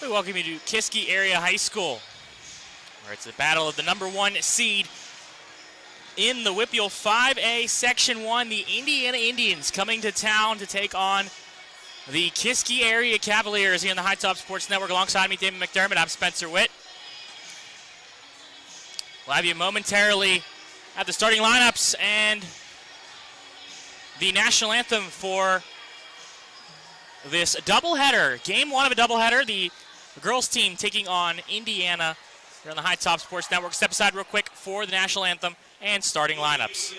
We welcome you to Kiski Area High School, where it's a battle of the #1 seed in the WPIAL 5A Section 1. The Indiana Indians coming to town to take on the Kiski Area Cavaliers here on the High Top Sports Network. Alongside me, Damon McDermott, I'm Spencer Witt. We'll have you momentarily at the starting lineups and the national anthem for this doubleheader. Game 1 of a doubleheader. The girls team taking on Indiana here on the High Top Sports Network. Step aside real quick for the national anthem and starting lineups.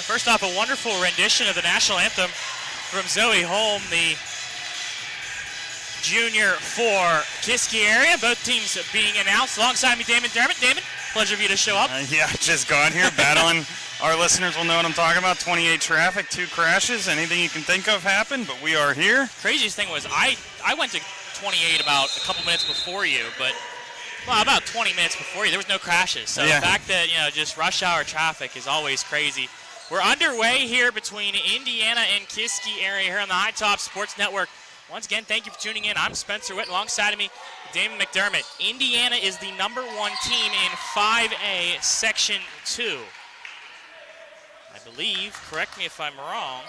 First off, a wonderful rendition of the national anthem from Zoe Holm, the junior for Kiski area. Both teams being announced. Alongside me, Damon Dermott. Damon, pleasure of you to show up. Yeah, just got here battling. Our listeners will know what I'm talking about. 28 traffic, 2 crashes. Anything you can think of happened, but we are here. Craziest thing was I went to 28 about a couple minutes before you, but about 20 minutes before you. There was no crashes. So yeah. The fact that, just rush hour traffic is always crazy. We're underway here between Indiana and Kiski area here on the High Top Sports Network. Once again, thank you for tuning in. I'm Spencer Witt. Alongside of me, Damon McDermott. Indiana is the #1 team in 5A Section 2. I believe, correct me if I'm wrong,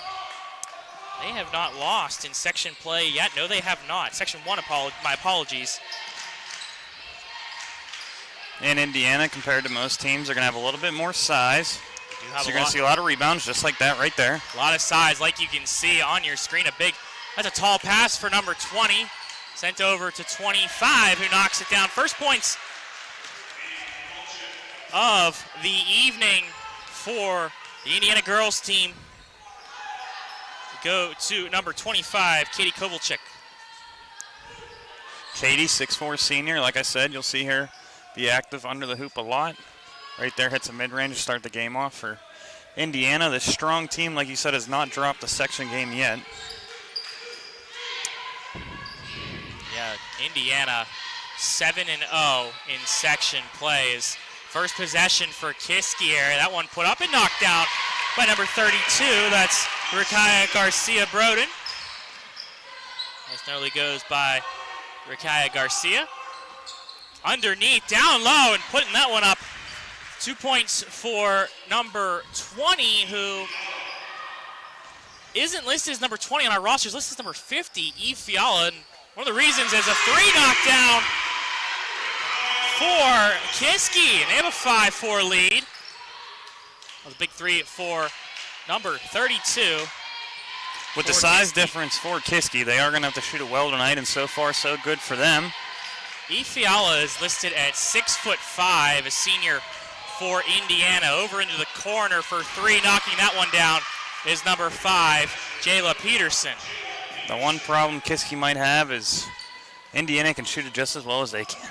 they have not lost in section play yet. No, they have not. Section 1, my apologies. In Indiana, compared to most teams, they're going to have a little bit more size. So you're going to see a lot of rebounds just like that right there. A lot of size, like you can see on your screen. That's a tall pass for number 20. Sent over to 25, who knocks it down. First points of the evening for the Indiana girls team go to number 25, Katie Kovalchik. Katie, 6'4" senior. Like I said, you'll see her be active under the hoop a lot. Right there, hits a mid-range to start the game off for Indiana. This strong team, like you said, has not dropped a section game yet. Yeah, Indiana 7-0 in section plays. First possession for Kiski area. That one put up and knocked down by number 32. That's Rakaya Garcia Broden. This nearly goes by Rakaya Garcia. Underneath, down low, and putting that one up. 2 points for number 20, who isn't listed as number 20 on our rosters. Listed as number 50, Eve Fiala. And one of the reasons is a 3 knockdown for Kiski. And they have a 5-4 lead. That was a big 3 for number 32. With the size difference for Kiski, they are going to have to shoot it well tonight, and so far so good for them. Eve Fiala is listed at 6'5", a senior for Indiana. Over into the corner for 3, knocking that one down is number 5, Jayla Peterson. The one problem Kiski might have is Indiana can shoot it just as well as they can.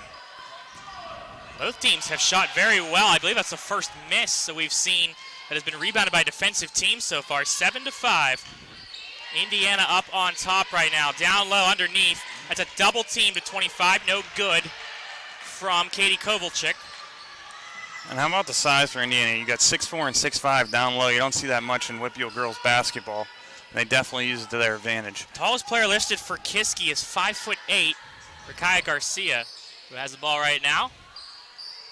Both teams have shot very well. I believe that's the first miss that we've seen that has been rebounded by defensive teams so far. 7-5. Indiana up on top right now. Down low underneath. That's a double team to 25. No good from Katie Kovalchik. And how about the size for Indiana? You got 6'4" and 6'5" down low. You don't see that much in WPIAL girls basketball. They definitely use it to their advantage. Tallest player listed for Kiski is 5'8", Rakaya Garcia, who has the ball right now,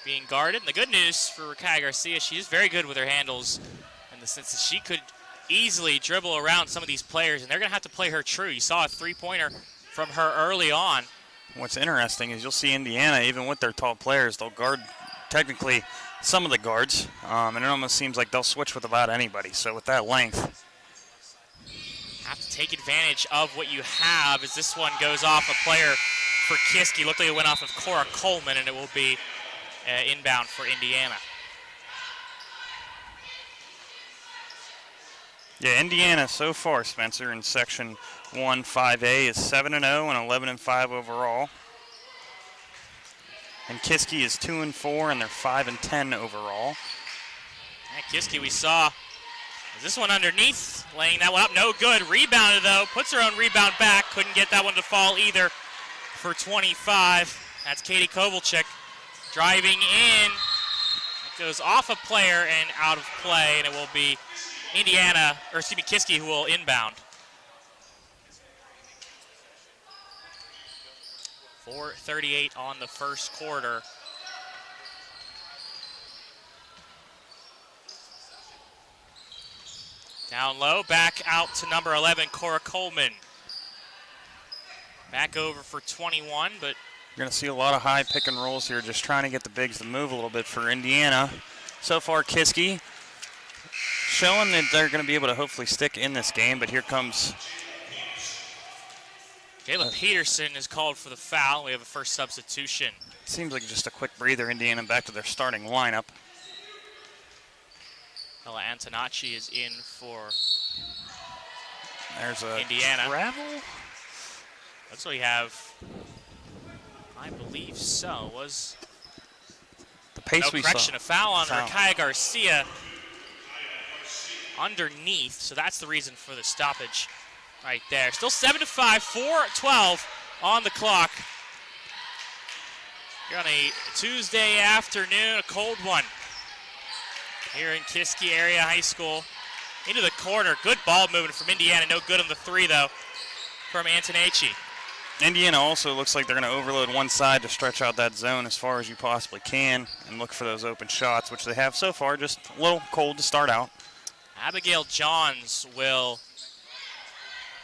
being guarded. And the good news for Rakaya Garcia, she is very good with her handles in the sense that she could easily dribble around some of these players, and they're going to have to play her true. You saw a 3-pointer from her early on. What's interesting is you'll see Indiana, even with their tall players, they'll guard technically some of the guards, and it almost seems like they'll switch with about anybody. So with that length, have to take advantage of what you have as this one goes off a player for Kiski. Looked like it went off of Cora Coleman, and it will be inbound for Indiana. Yeah, Indiana so far, Spencer, in Section 1 5A is 7-0 and 11-5 overall. And Kiski is 2-4 and they're 5-10 overall. Yeah, Kiski we saw. This one underneath, laying that one up, no good. Rebounded though, puts her own rebound back. Couldn't get that one to fall either for 25. That's Katie Kovalchik driving in. It goes off a player and out of play, and it will be Kiski who will inbound. 4:38 on the first quarter. Down low, back out to number 11, Cora Coleman. Back over for 21, but you're going to see a lot of high pick and rolls here, just trying to get the bigs to move a little bit for Indiana. So far, Kiski showing that they're going to be able to hopefully stick in this game, but here comes Jayla Peterson is called for the foul. We have a first substitution. Seems like just a quick breather. Indiana back to their starting lineup. Ella Antonacci is in for There's a Indiana. Travel? Looks like we have, I believe so, was The pace no we correction, saw. a foul on Foul. Rakaya Garcia underneath, so that's the reason for the stoppage right there. Still 7-5, 4:12 on the clock. You're on a Tuesday afternoon, a cold one here in Kiski Area High School. Into the corner, good ball movement from Indiana, no good on the three though from Antonacci. Indiana also looks like they're going to overload one side to stretch out that zone as far as you possibly can and look for those open shots, which they have so far, just a little cold to start out. Abigail Johns will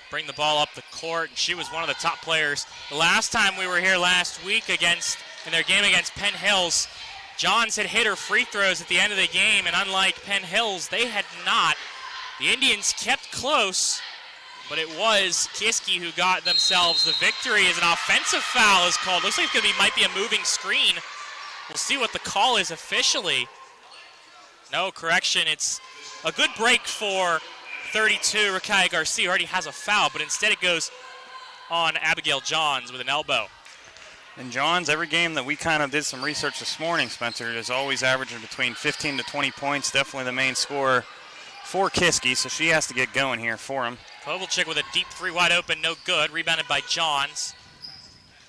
bring the ball up the court, and she was one of the top players the last time we were here last week in their game against Penn Hills. Johns had hit her free throws at the end of the game, and unlike Penn Hills, they had not. The Indians kept close, but it was Kiski who got themselves the victory as an offensive foul is called. Looks like it might be a moving screen. We'll see what the call is officially. No correction. It's a good break for 32, Rakaya Garcia, already has a foul, but instead it goes on Abigail Johns with an elbow. And Johns, every game that we kind of did some research this morning, Spencer, is always averaging between 15 to 20 points, definitely the main scorer for Kiski, so she has to get going here for him. Kovalchik with a deep three wide open, no good. Rebounded by Johns.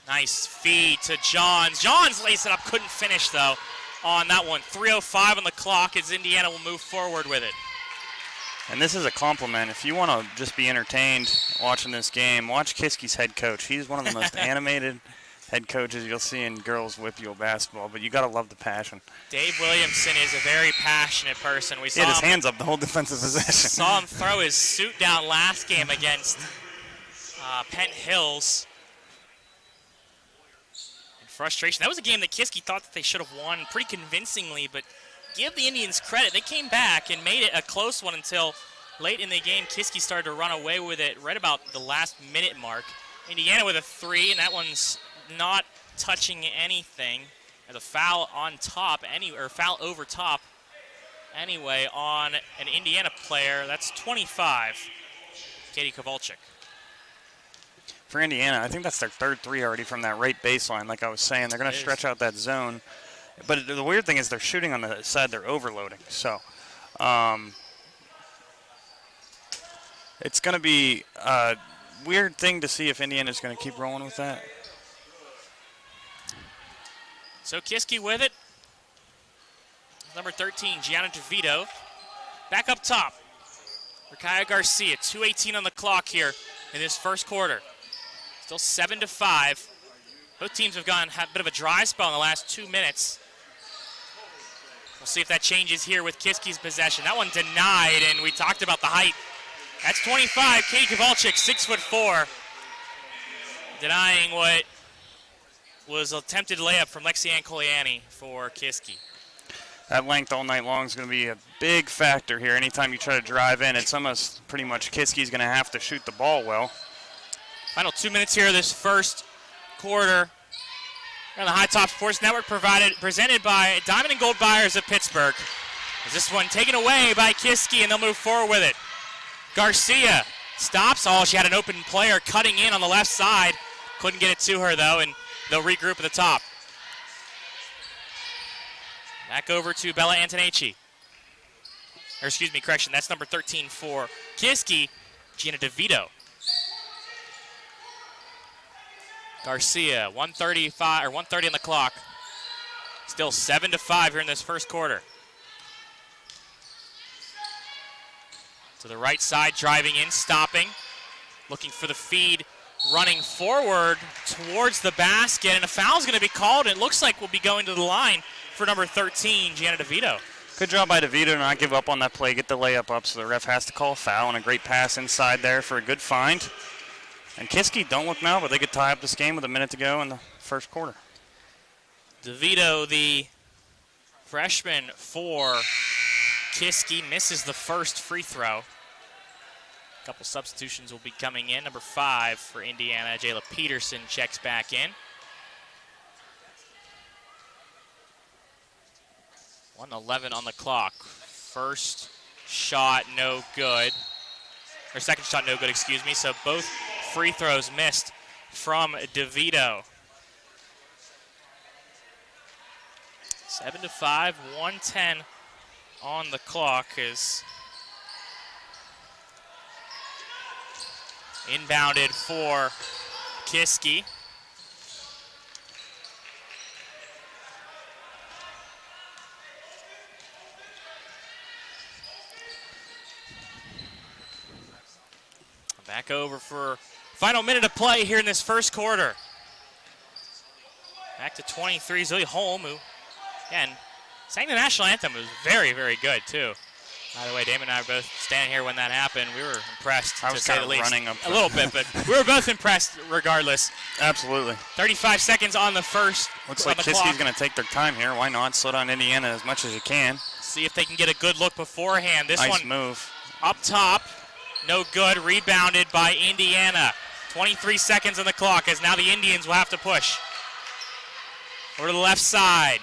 Nice feed to Johns. Johns lays it up, couldn't finish though on that one. 3:05 on the clock as Indiana will move forward with it. And this is a compliment. If you want to just be entertained watching this game, watch Kiski's head coach. He's one of the most animated head coaches you'll see in girls WPIAL basketball, but you got to love the passion. Dave Williamson is a very passionate person. We He saw had his him, hands up the whole defensive possession. saw him throw his suit down last game against Penn Hills. In frustration. That was a game that Kiski thought that they should have won pretty convincingly, but give the Indians credit. They came back and made it a close one until late in the game. Kiski started to run away with it right about the last minute mark. Indiana with a three, and that one's not touching anything. There's a foul on top, foul over top anyway on an Indiana player. That's 25, Katie Kovalchik. For Indiana, I think that's their third three already from that right baseline. Like I was saying, they're going to stretch out that zone. But the weird thing is they're shooting on the side they're overloading. So it's going to be a weird thing to see if Indiana's going to keep rolling with that. So Kiski with it. Number 13, Gianna DeVito. Back up top. Rakaya Garcia, 2:18 on the clock here in this first quarter. Still 7-5. Both teams have had a bit of a dry spell in the last 2 minutes. We'll see if that changes here with Kiski's possession. That one denied, and we talked about the height. That's 25, Katie Kovalchik, 6'4", denying what was an attempted layup from Lexianne Koliani for Kiski. That length all night long is going to be a big factor here. Anytime you try to drive in, it's almost pretty much Kiski's going to have to shoot the ball well. Final 2 minutes here of this first quarter. On the High Top Sports Network, presented by Diamond and Gold Buyers of Pittsburgh. Is this one taken away by Kiski, and they'll move forward with it. Garcia stops. She had an open player cutting in on the left side. Couldn't get it to her, though, and they'll regroup at the top. Back over to Bella Antonacci. Or excuse me, correction, that's number 13 for Kiski, Gina DeVito. Garcia, 1:30 on the clock. Still 7-5 here in this first quarter. To the right side, driving in, stopping. Looking for the feed, running forward towards the basket, and a foul's going to be called. It looks like we'll be going to the line for number 13, Gianna DeVito. Good job by DeVito to not give up on that play, get the layup up, so the ref has to call a foul, and a great pass inside there for a good find. And Kiski, don't look now, but they could tie up this game with a minute to go in the first quarter. DeVito, the freshman for Kiski, misses the first free throw. A couple substitutions will be coming in. Number 5 for Indiana, Jayla Peterson checks back in. 1:11 on the clock. First shot, no good. Or second shot, no good, excuse me. So both free throws missed from DeVito. 7-5, 1:10 on the clock is inbounded for Kiski. Back over for final minute of play here in this first quarter. Back to 23, Zoe Holm, who, again, sang the national anthem. It was very, very good, too. By the way, Damon and I were both standing here when that happened. We were impressed, I was to say kind the of least. running up. A little bit, but we were both impressed regardless. Absolutely. 35 seconds on the first. Looks like Kiski's going to take their time here. Why not? Slow down Indiana as much as you can. See if they can get a good look beforehand. This nice one move. Up top. No good. Rebounded by Indiana. 23 seconds on the clock as now the Indians will have to push. Over to the left side.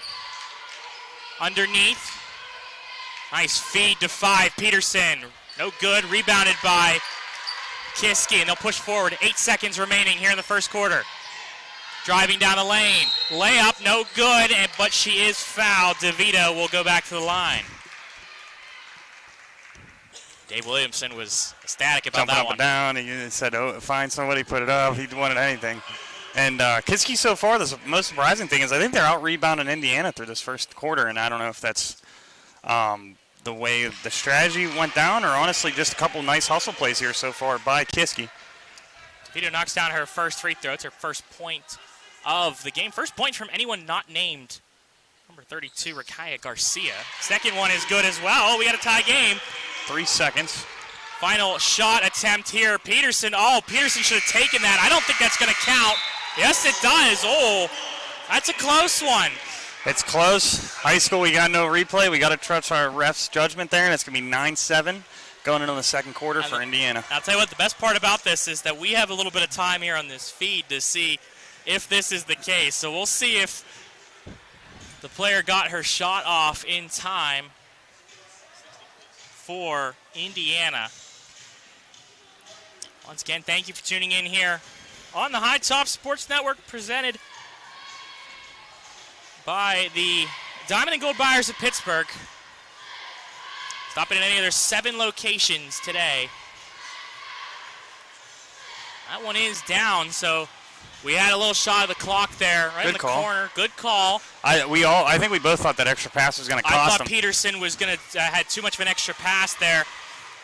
Underneath. Nice feed to 5. Peterson. No good. Rebounded by Kiski, and they'll push forward. 8 seconds remaining here in the first quarter. Driving down the lane. Layup, no good, but she is fouled. DeVito will go back to the line. Dave Williamson was ecstatic about Jumping that up one. and down. He said, "Oh, find somebody, put it up." He wanted anything. And Kiski so far, the most surprising thing is I think they're out-rebounding Indiana through this first quarter, and I don't know if that's the way the strategy went down or honestly just a couple nice hustle plays here so far by Kiski. DeVito knocks down her first free throw. It's her first point of the game. First point from anyone not named number 32, Rakaya Garcia. Second one is good as well. Oh, we got a tie game. 3 seconds. Final shot attempt here. Peterson. Oh, Peterson should have taken that. I don't think that's going to count. Yes, it does. Oh, that's a close one. It's close. High school, we got no replay. We got to trust our ref's judgment there, and it's going to be 9-7 going into the second quarter for Indiana. I'll tell you what, the best part about this is that we have a little bit of time here on this feed to see if this is the case. So we'll see if the player got her shot off in time for Indiana. Once again, thank you for tuning in here on the High Top Sports Network, presented by the Diamond and Gold Buyers of Pittsburgh. Stopping at any of their 7 locations today. That one is down, so we had a little shot of the clock there, right in the corner. Good call. I think we both thought that extra pass was going to cost them. I thought Peterson was going to had too much of an extra pass there.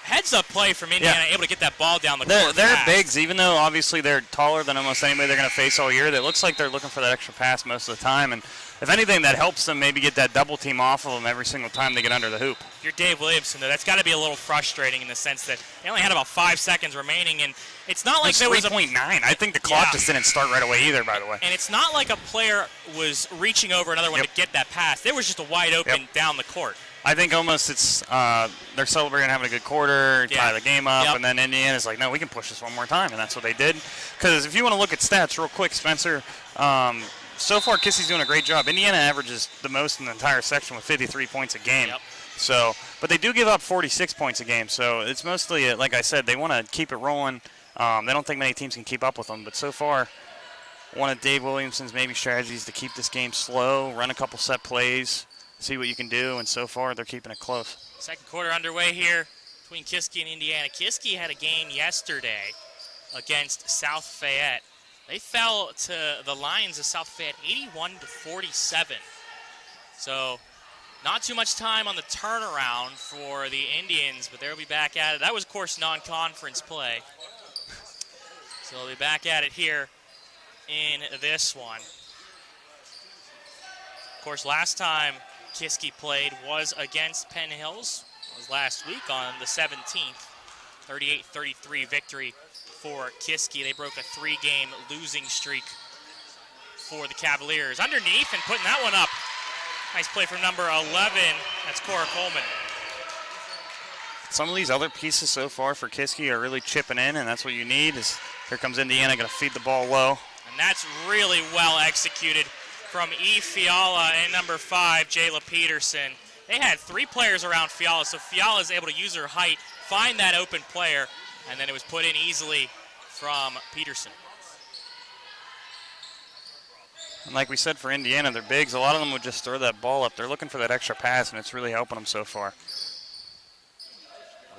Heads-up play from Indiana, able to get that ball down the court. They're bigs, even though obviously they're taller than almost anybody they're going to face all year. It looks like they're looking for that extra pass most of the time, and if anything, that helps them maybe get that double team off of them every single time they get under the hoop. If you're Dave Williamson, though, that's got to be a little frustrating in the sense that they only had about 5 seconds remaining, and it's not like there was 3.9. I think the clock just didn't start right away either, by the way. And it's not like a player was reaching over another one to get that pass. There was just a wide open down the court. I think almost it's they're celebrating having a good quarter, tie the game up, and then Indiana's like, no, we can push this one more time, and that's what they did. Because if you want to look at stats real quick, Spencer, so far Kiski's doing a great job. Indiana averages the most in the entire section with 53 points a game. So, but they do give up 46 points a game, so it's mostly, like I said, they want to keep it rolling. They don't think many teams can keep up with them, but so far, one of Dave Williamson's maybe strategies to keep this game slow, run a couple set plays, see what you can do, and so far they're keeping it close. Second quarter underway here between Kiski and Indiana. Kiski had a game yesterday against South Fayette. They fell to the Lions of South Fayette 81-47. So not too much time on the turnaround for the Indians, but they'll be back at it. That was, of course, non-conference play. So they'll be back at it here in this one. Of course, last time Kiski played was against Penn Hills. It was last week on the 17th. 38-33 victory for Kiski. They broke a 3-game losing streak for the Cavaliers. Underneath and putting that one up. Nice play from number 11. That's Cora Coleman. Some of these other pieces so far for Kiski are really chipping in, and that's what you need. Is here comes Indiana, going to feed the ball low. And that's really well executed from E. Fiala and number 5, Jayla Peterson. They had 3 players around Fiala, so Fiala is able to use her height, find that open player, and then it was put in easily from Peterson. And like we said for Indiana, they're bigs. A lot of them would just throw that ball up. They're looking for that extra pass, and it's really helping them so far.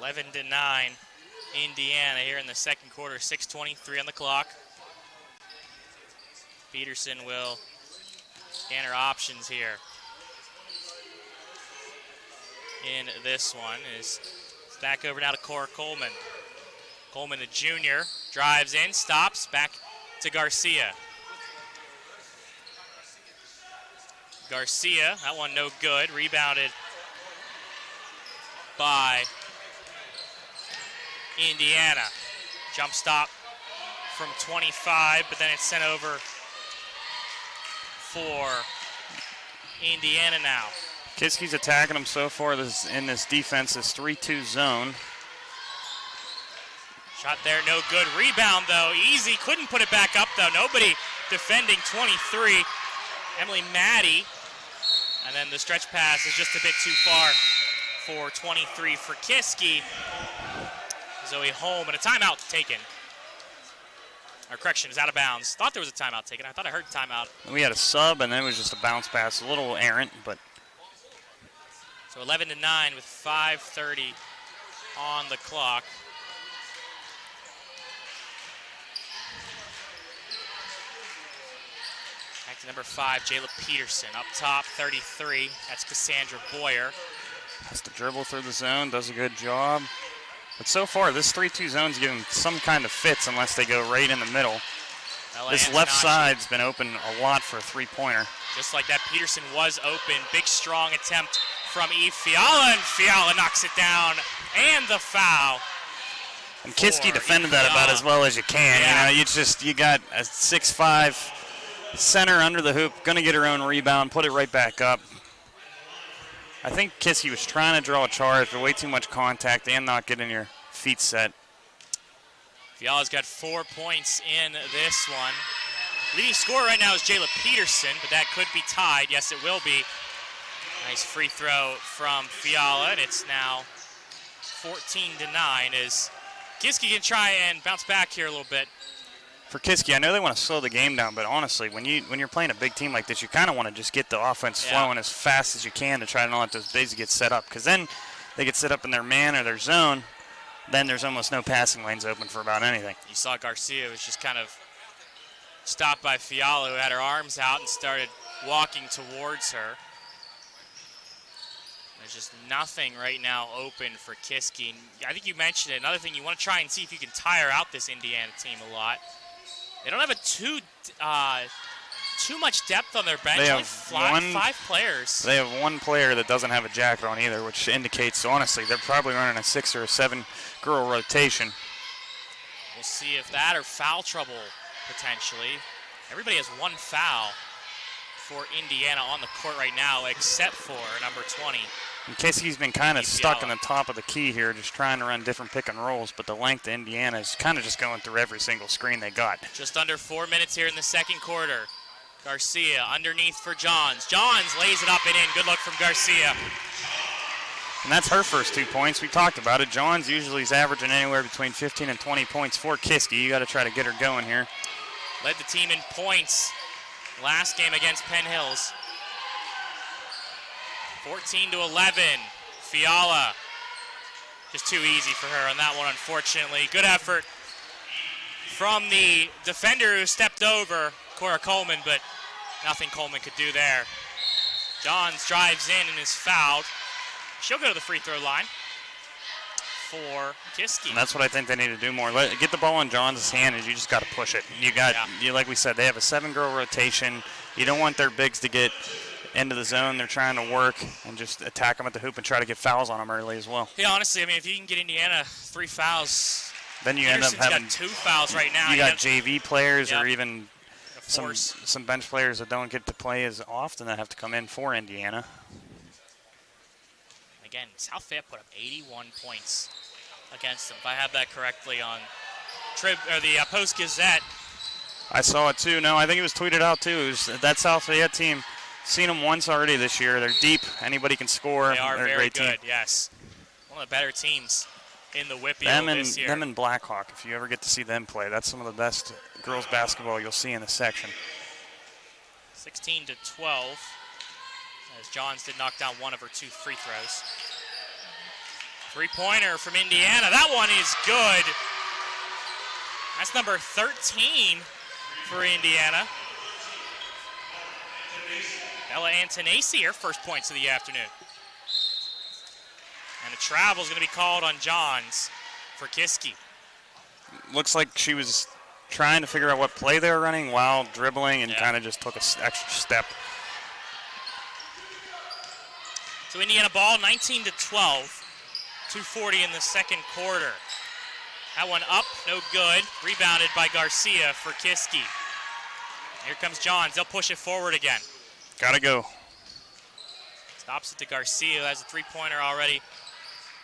11-9, Indiana here in the second quarter. 6:23 on the clock. Peterson will scan her options here. In this one is back over now to Cora Coleman. Coleman, the junior, drives in, stops, back to Garcia. Garcia, that one no good, rebounded by Indiana. Jump stop from 25, but then it's sent over for Indiana now. Kiski's attacking them so far in this defense, this 3-2 zone. Shot there, no good. Rebound, though, easy. Couldn't put it back up, though. Nobody defending 23. Emily Maddie. And then the stretch pass is just a bit too far for 23 for Kiski. Zoe Holm, and a timeout taken. Our correction is out of bounds. Thought there was a timeout taken. I thought I heard timeout. We had a sub, and then it was just a bounce pass. A little errant, but... So 11-9 with 5:30 on the clock. Back to number 5, Jayla Peterson. Up top, 33. That's Cassandra Boyer. Has to dribble through the zone, does a good job. But so far, this 3-2 zone's giving some kind of fits unless they go right in the middle. This left side's been open a lot for a three-pointer. Just like that, Peterson was open. Big, strong attempt from Eve Fiala, and Fiala knocks it down, and the foul. And Kiski defended that about as well as you can. Yeah. You know, you got a 6'5" center under the hoop, gonna get her own rebound, put it right back up. I think Kiski was trying to draw a charge, but way too much contact and not getting your feet set. Fiala's got 4 points in this one. Leading scorer right now is Jayla Peterson, but that could be tied. Yes, it will be. Nice free throw from Fiala, and it's now 14-9 as Kiski can try and bounce back here a little bit. For Kiski, I know they want to slow the game down, but honestly, when you're playing a big team like this, you kind of want to just get the offense flowing as fast as you can to try to not let those bigs get set up, because then they get set up in their man or their zone, then there's almost no passing lanes open for about anything. You saw Garcia was just kind of stopped by Fiala, who had her arms out and started walking towards her. There's just nothing right now open for Kiski. I think you mentioned it. Another thing, you want to try and see if you can tire out this Indiana team a lot. They don't have too much depth on their bench. They have only five players. They have one player that doesn't have a jacket on either, which indicates, honestly, they're probably running a 6 or a 7 girl rotation. We'll see if that or foul trouble potentially. Everybody has one foul for Indiana on the court right now, except for number 20. And Kiski's been kind of stuck in the top of the key here, just trying to run different pick and rolls, but the length of Indiana is kind of just going through every single screen they got. Just under 4 minutes here in the second quarter. Garcia underneath for Johns. Johns lays it up and in. Good look from Garcia. And that's her first 2 points. We talked about it. Johns usually is averaging anywhere between 15 and 20 points for Kiski. You got to try to get her going here. Led the team in points last game against Penn Hills. 14-11. Fiala. Just too easy for her on that one, unfortunately. Good effort from the defender who stepped over Cora Coleman, but nothing Coleman could do there. Johns drives in and is fouled. She'll go to the free throw line for Kiski. And that's what I think they need to do more. Get the ball in Johns' hand, and you just got to push it. Like we said, they have a 7-girl rotation. You don't want their bigs to get into the zone. They're trying to work and just attack them at the hoop and try to get fouls on them early as well. Yeah, honestly, I mean, if you can get Indiana 3 fouls, then you end up having got 2 fouls right now. You got JV players or even some bench players that don't get to play as often that have to come in for Indiana. Again, South Fayette put up 81 points against them, if I have that correctly on the Post-Gazette. I saw it too. No, I think it was tweeted out too. It was that South Fayette team. Seen them once already this year. They're deep. Anybody can score. They are They're very a great good, team. yes. One of the better teams in the WPIAL this year. Them and Blackhawk, if you ever get to see them play, that's some of the best girls basketball you'll see in the section. 16-12, as Johns did knock down one of her 2 free throws. Three-pointer from Indiana. That one is good. That's number 13 for Indiana. Bella Antonacci, her first points of the afternoon. And a travel is going to be called on Johns for Kiski. Looks like she was trying to figure out what play they were running while dribbling and kind of just took an extra step. So Indiana ball, 19-12. 2:40 in the second quarter. That one up, no good. Rebounded by Garcia for Kiski. Here comes Johns. They'll push it forward again. Gotta go. Stops it to Garcia, who has a three-pointer already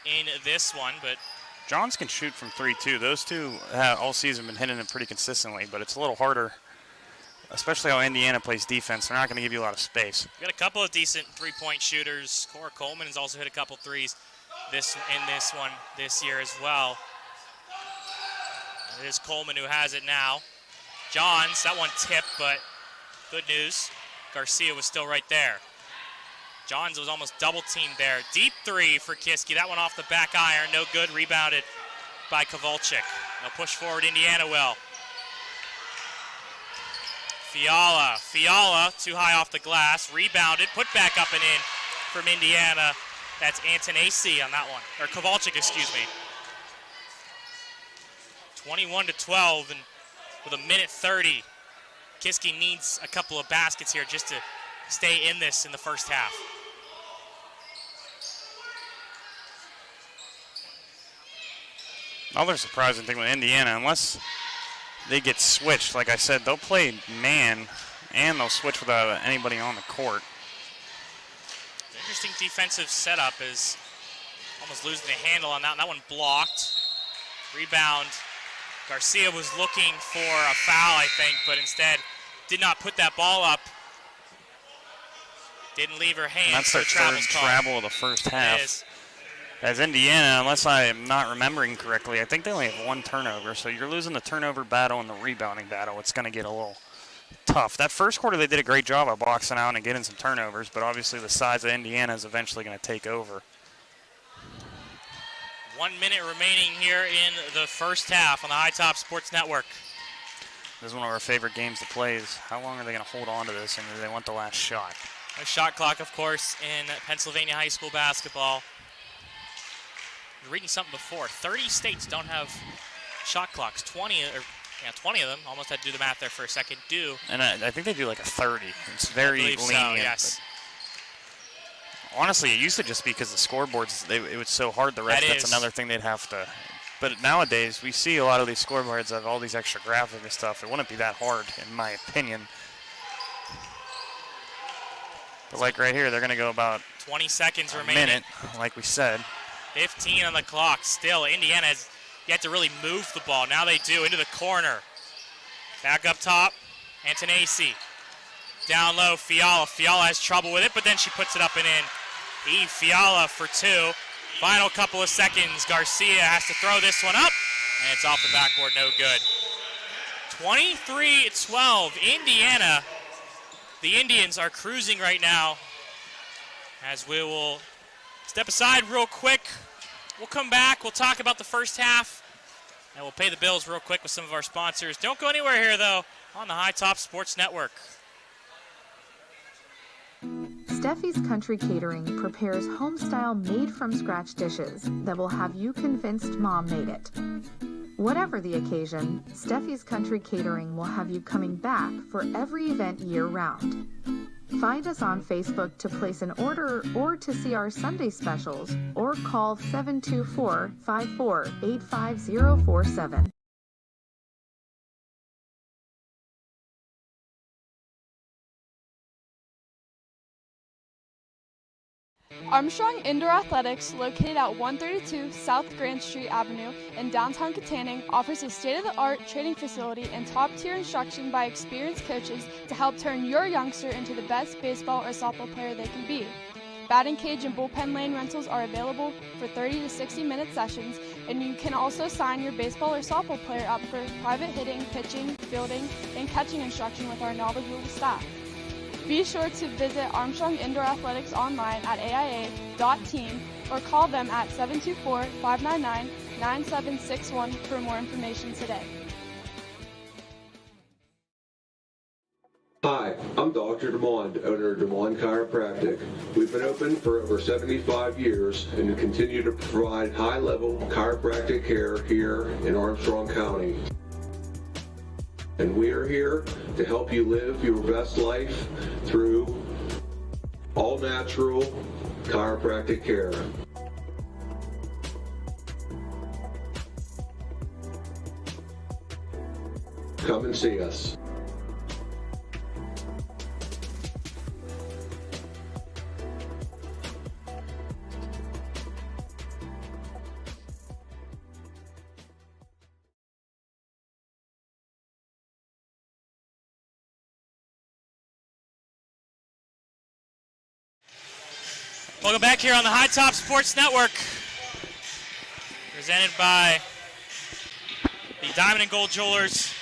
in this one, but Johns can shoot from 3 too. Those two have all season been hitting it pretty consistently, but it's a little harder, especially how Indiana plays defense. They're not going to give you a lot of space. We've got a couple of decent three-point shooters. Cora Coleman has also hit a couple threes in this one this year as well. It is Coleman who has it now. Johns, that one tipped, but good news. Garcia was still right there. Johns was almost double-teamed there. Deep three for Kiski. That one off the back iron. No good. Rebounded by Kowalczyk. They'll push forward. Indiana will. Fiala too high off the glass. Rebounded. Put back up and in from Indiana. That's Antonacci on that one. Or Kowalczyk, excuse me. 21-12, and with a minute 30. Kiski needs a couple of baskets here just to stay in this in the first half. Another surprising thing with Indiana, unless they get switched, like I said, they'll play man and they'll switch without anybody on the court. Interesting defensive setup is almost losing the handle on that. And that one blocked. Rebound. Garcia was looking for a foul, I think, but instead did not put that ball up. Didn't leave her hand. And that's their third travel of the first half. It is. As Indiana, unless I am not remembering correctly, I think they only have 1 turnover, so you're losing the turnover battle and the rebounding battle. It's going to get a little tough. That first quarter, they did a great job of boxing out and getting some turnovers, but obviously the size of Indiana is eventually going to take over. 1 minute remaining here in the first half on the High Top Sports Network. This is one of our favorite games to play. Is how long are they going to hold on to this, and do they want the last shot? A shot clock, of course, in Pennsylvania high school basketball. I was reading something before. 30 states don't have shot clocks. 20 of them, almost had to do the math there for a second, do. And I think they do like a 30. It's very lenient. So, yes. Honestly, it used to just be because the scoreboards, it was so hard. The rest, that's another thing they'd have to. But nowadays, we see a lot of these scoreboards have all these extra graphic and stuff. It wouldn't be that hard, in my opinion. But like right here, they're going to go about 20 seconds remaining. Minute, like we said. 15 on the clock. Still, Indiana has yet to really move the ball. Now they do, into the corner. Back up top, Antonacci. Down low, Fiala. Fiala has trouble with it, but then she puts it up and in. Eve Fiala for 2. Final couple of seconds. Garcia has to throw this one up, and it's off the backboard, no good. 23-12, Indiana. The Indians are cruising right now, as we will step aside real quick. We'll come back. We'll talk about the first half, and we'll pay the bills real quick with some of our sponsors. Don't go anywhere here, though, on the High Top Sports Network. Steffi's Country Catering prepares home-style made-from-scratch dishes that will have you convinced Mom made it. Whatever the occasion, Steffi's Country Catering will have you coming back for every event year-round. Find us on Facebook to place an order or to see our Sunday specials, or call 724-54-85047. Armstrong Indoor Athletics, located at 132 South Grand Street Avenue in downtown Katanning, offers a state-of-the-art training facility and top-tier instruction by experienced coaches to help turn your youngster into the best baseball or softball player they can be. Batting cage and bullpen lane rentals are available for 30 to 60-minute sessions, and you can also sign your baseball or softball player up for private hitting, pitching, fielding, and catching instruction with our knowledgeable staff. Be sure to visit Armstrong Indoor Athletics online at aia.team or call them at 724-599-9761 for more information today. Hi, I'm Dr. DeMond, owner of DeMond Chiropractic. We've been open for over 75 years and continue to provide high-level chiropractic care here in Armstrong County. And we are here to help you live your best life through all-natural chiropractic care. Come and see us. Welcome back here on the High Top Sports Network, presented by the Diamond and Gold Jewelers,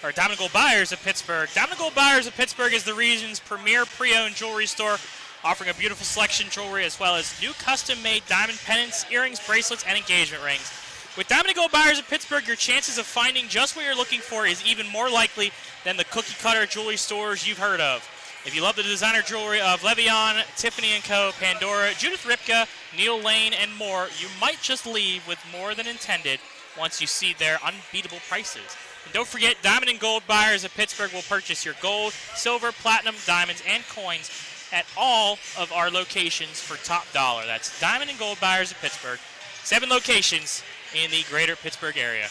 or Diamond and Gold Buyers of Pittsburgh. Diamond and Gold Buyers of Pittsburgh is the region's premier pre-owned jewelry store, offering a beautiful selection of jewelry as well as new custom-made diamond pendants, earrings, bracelets, and engagement rings. With Diamond and Gold Buyers of Pittsburgh, your chances of finding just what you're looking for is even more likely than the cookie-cutter jewelry stores you've heard of. If you love the designer jewelry of Le'Veon, Tiffany & Co., Pandora, Judith Ripka, Neil Lane, and more, you might just leave with more than intended once you see their unbeatable prices. And don't forget, Diamond and Gold Buyers of Pittsburgh will purchase your gold, silver, platinum, diamonds, and coins at all of our locations for top dollar. That's Diamond and Gold Buyers of Pittsburgh. 7 locations in the greater Pittsburgh area.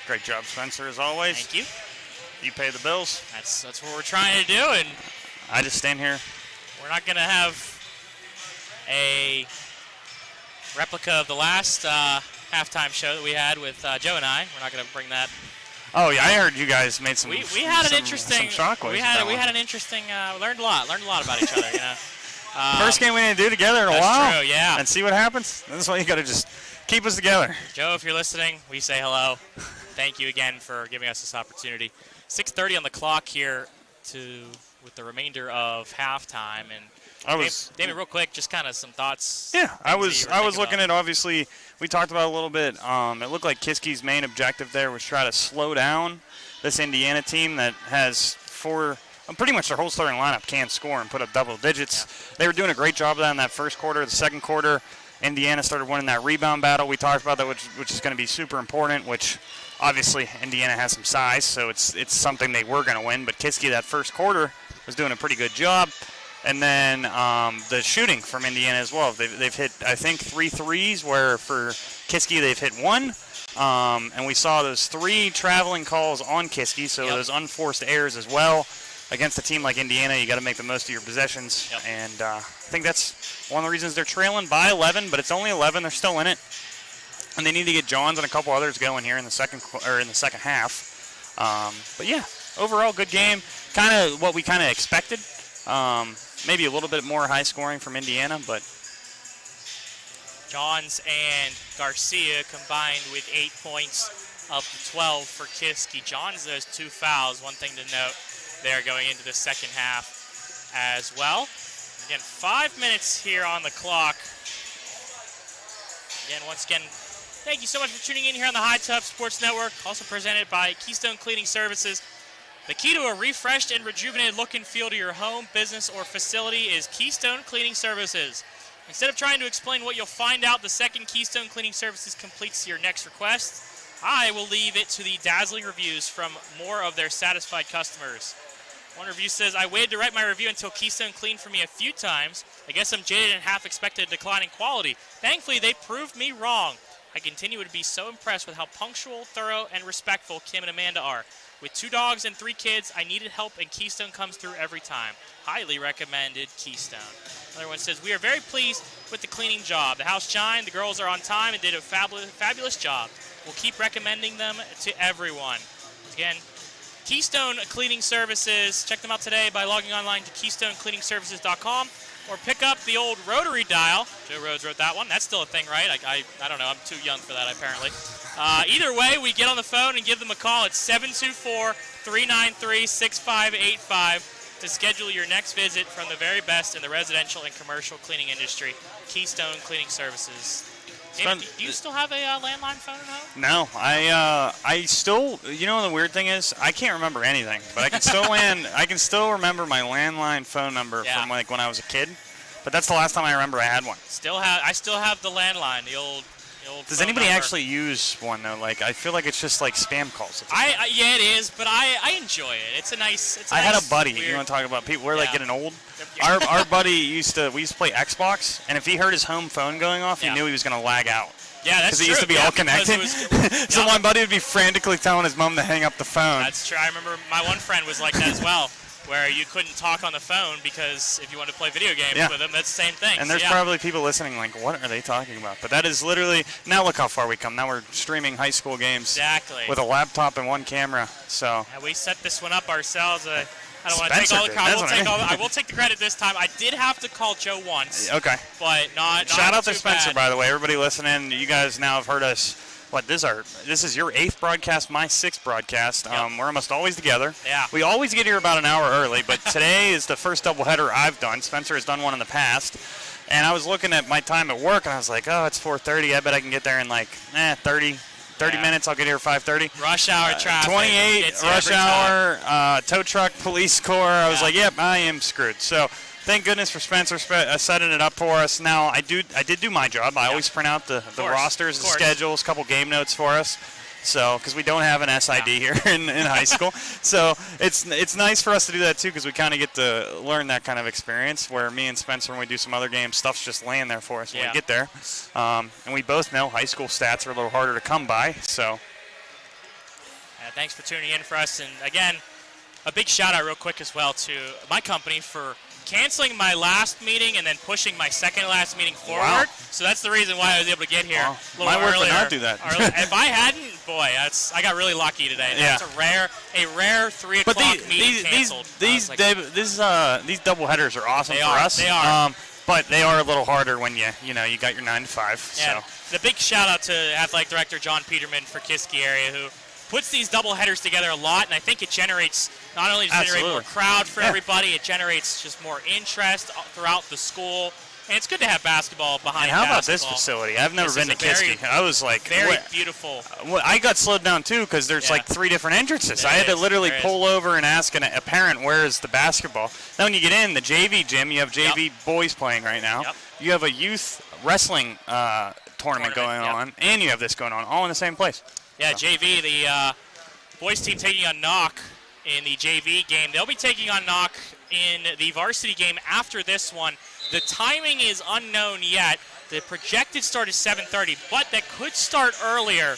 Great job, Spencer, as always. Thank you. You pay the bills. That's what we're trying to do, and I just stand here. we're not going to have a replica of the last halftime show that we had with Joe and I. We're not going to bring that. Oh yeah, I heard you guys made some. We had an interesting. Some shockwaves. We had an interesting. Learned a lot about each other. You know. First game we didn't do together in a That's while. true, yeah. And see what happens. That's why you got to just keep us together. Joe, if you're listening, we say hello. Thank you again for giving us this opportunity. 6:30 on the clock here with the remainder of halftime. And David, real quick, just kind of some thoughts. Yeah, I was looking about. at, obviously, we talked about it a little bit. It looked like Kiski's main objective there was try to slow down this Indiana team that has pretty much their whole starting lineup can score and put up double digits. Yeah. They were doing a great job of that in that first quarter. The second quarter, Indiana started winning that rebound battle. We talked about that, which is going to be super important, which obviously Indiana has some size, so it's something they were going to win. But Kiski, that first quarter, was doing a pretty good job. And then the shooting from Indiana as well. They've hit, I think, 3 threes, where for Kiski they've hit 1. And we saw those 3 traveling calls on Kiski, so those unforced errors as well. Against a team like Indiana, you got to make the most of your possessions. Yep. And I think that's one of the reasons they're trailing by 11, but it's only 11. They're still in it. And they need to get Johns and a couple others going here in the second half. But yeah, overall good game. Kind of what we kind of expected. Maybe a little bit more high scoring from Indiana, but Johns and Garcia combined with 8 points of the 12 for Kiski. Johns, those 2 fouls. One thing to note there going into the second half as well. Again, 5 minutes here on the clock. Once again, thank you so much for tuning in here on the High Top Sports Network, also presented by Keystone Cleaning Services. The key to a refreshed and rejuvenated look and feel to your home, business, or facility is Keystone Cleaning Services. Instead of trying to explain what you'll find out the second Keystone Cleaning Services completes your next request, I will leave it to the dazzling reviews from more of their satisfied customers. One review says, I waited to write my review until Keystone cleaned for me a few times. I guess I'm jaded and half expected a decline in quality. Thankfully, they proved me wrong. I continue to be so impressed with how punctual, thorough, and respectful Kim and Amanda are. With 2 dogs and 3 kids, I needed help, and Keystone comes through every time. Highly recommended, Keystone. Another one says, we are very pleased with the cleaning job. The house shined, the girls are on time, and did a fabulous job. We'll keep recommending them to everyone. Again, Keystone Cleaning Services. Check them out today by logging online to KeystoneCleaningServices.com or pick up the old rotary dial. Joe Rhodes wrote that one. That's still a thing, right? I don't know. I'm too young for that, apparently. Either way, we get on the phone and give them a call. It's 724-393-6585. to schedule your next visit from the very best in the residential and commercial cleaning industry, Keystone Cleaning Services. David, do you still have a landline phone at home? No, I still, the weird thing is, I can't remember anything, but I can still remember my landline phone number from like when I was a kid. But that's the last time I remember I had one. I still have the landline, the old Does phone anybody number. actually use one though? Like, I feel like it's just like spam calls. Yeah, it is, but I enjoy it. It's a nice. I had a buddy. You want to talk about people? We're like getting old. Our buddy we used to play Xbox, and if he heard his home phone going off, he knew he was going to lag out. Yeah, that's true. Because it used to be all connected. So my buddy would be frantically telling his mom to hang up the phone. That's true. I remember my one friend was like that as well, where you couldn't talk on the phone because if you wanted to play video games with him, that's the same thing. And there's probably people listening like, what are they talking about? But that is literally, now look how far we come. Now we're streaming high school games with a laptop and one camera. So we set this one up ourselves. I don't want to take all the credit. I will take the credit this time. I did have to call Joe once. Okay. But not Shout out to too Spencer, bad. by the way. Everybody listening, you guys now have heard us. This is your 8th broadcast, my 6th broadcast. We're almost always together. Yeah. We always get here about an hour early, but today is the first doubleheader I've done. Spencer has done one in the past. And I was looking at my time at work, and I was like, oh, it's 4:30. I bet I can get there in like 30 minutes. I'll get here at 5:30. Rush hour traffic. 28, rush hour, tow truck, police corps. I was like, yep, I am screwed. So thank goodness for Spencer setting it up for us. Now, I did do my job. I always print out the rosters, the schedules, a couple game notes for us. So, because we don't have an SID here in high school. So it's nice for us to do that, too, because we kind of get to learn that kind of experience where me and Spencer, when we do some other games, stuff's just laying there for us when we get there. And we both know high school stats are a little harder to come by. So, thanks for tuning in for us. And, again, a big shout-out real quick as well to my company for canceling my last meeting and then pushing my second last meeting forward. Wow. So that's the reason why I was able to get here a little my work earlier. would not do that. If I hadn't, boy, I got really lucky today. Yeah. That's a rare 3 o'clock meeting canceled. These doubleheaders are awesome for us. They are. But they are a little harder when you got your 9 to 5. Yeah. So The big shout out to Athletic Director John Peterman for Kiski area, who puts these doubleheaders together a lot, and I think it generates not only more crowd for everybody, it generates just more interest throughout the school. And it's good to have basketball behind basketball. How about basketball. this facility? I've never been to Kiski. I was like, very beautiful. I got slowed down too because there's like 3 different entrances. I had to literally pull over and ask a parent, where is the basketball? Then when you get in the JV gym, you have JV boys playing right now. You have a youth wrestling tournament going on, and you have this going on, all in the same place. Yeah, so. JV, the boys team taking on Knock in the JV game. They'll be taking on Knock in the varsity game after this one. The timing is unknown yet. The projected start is 7:30, but that could start earlier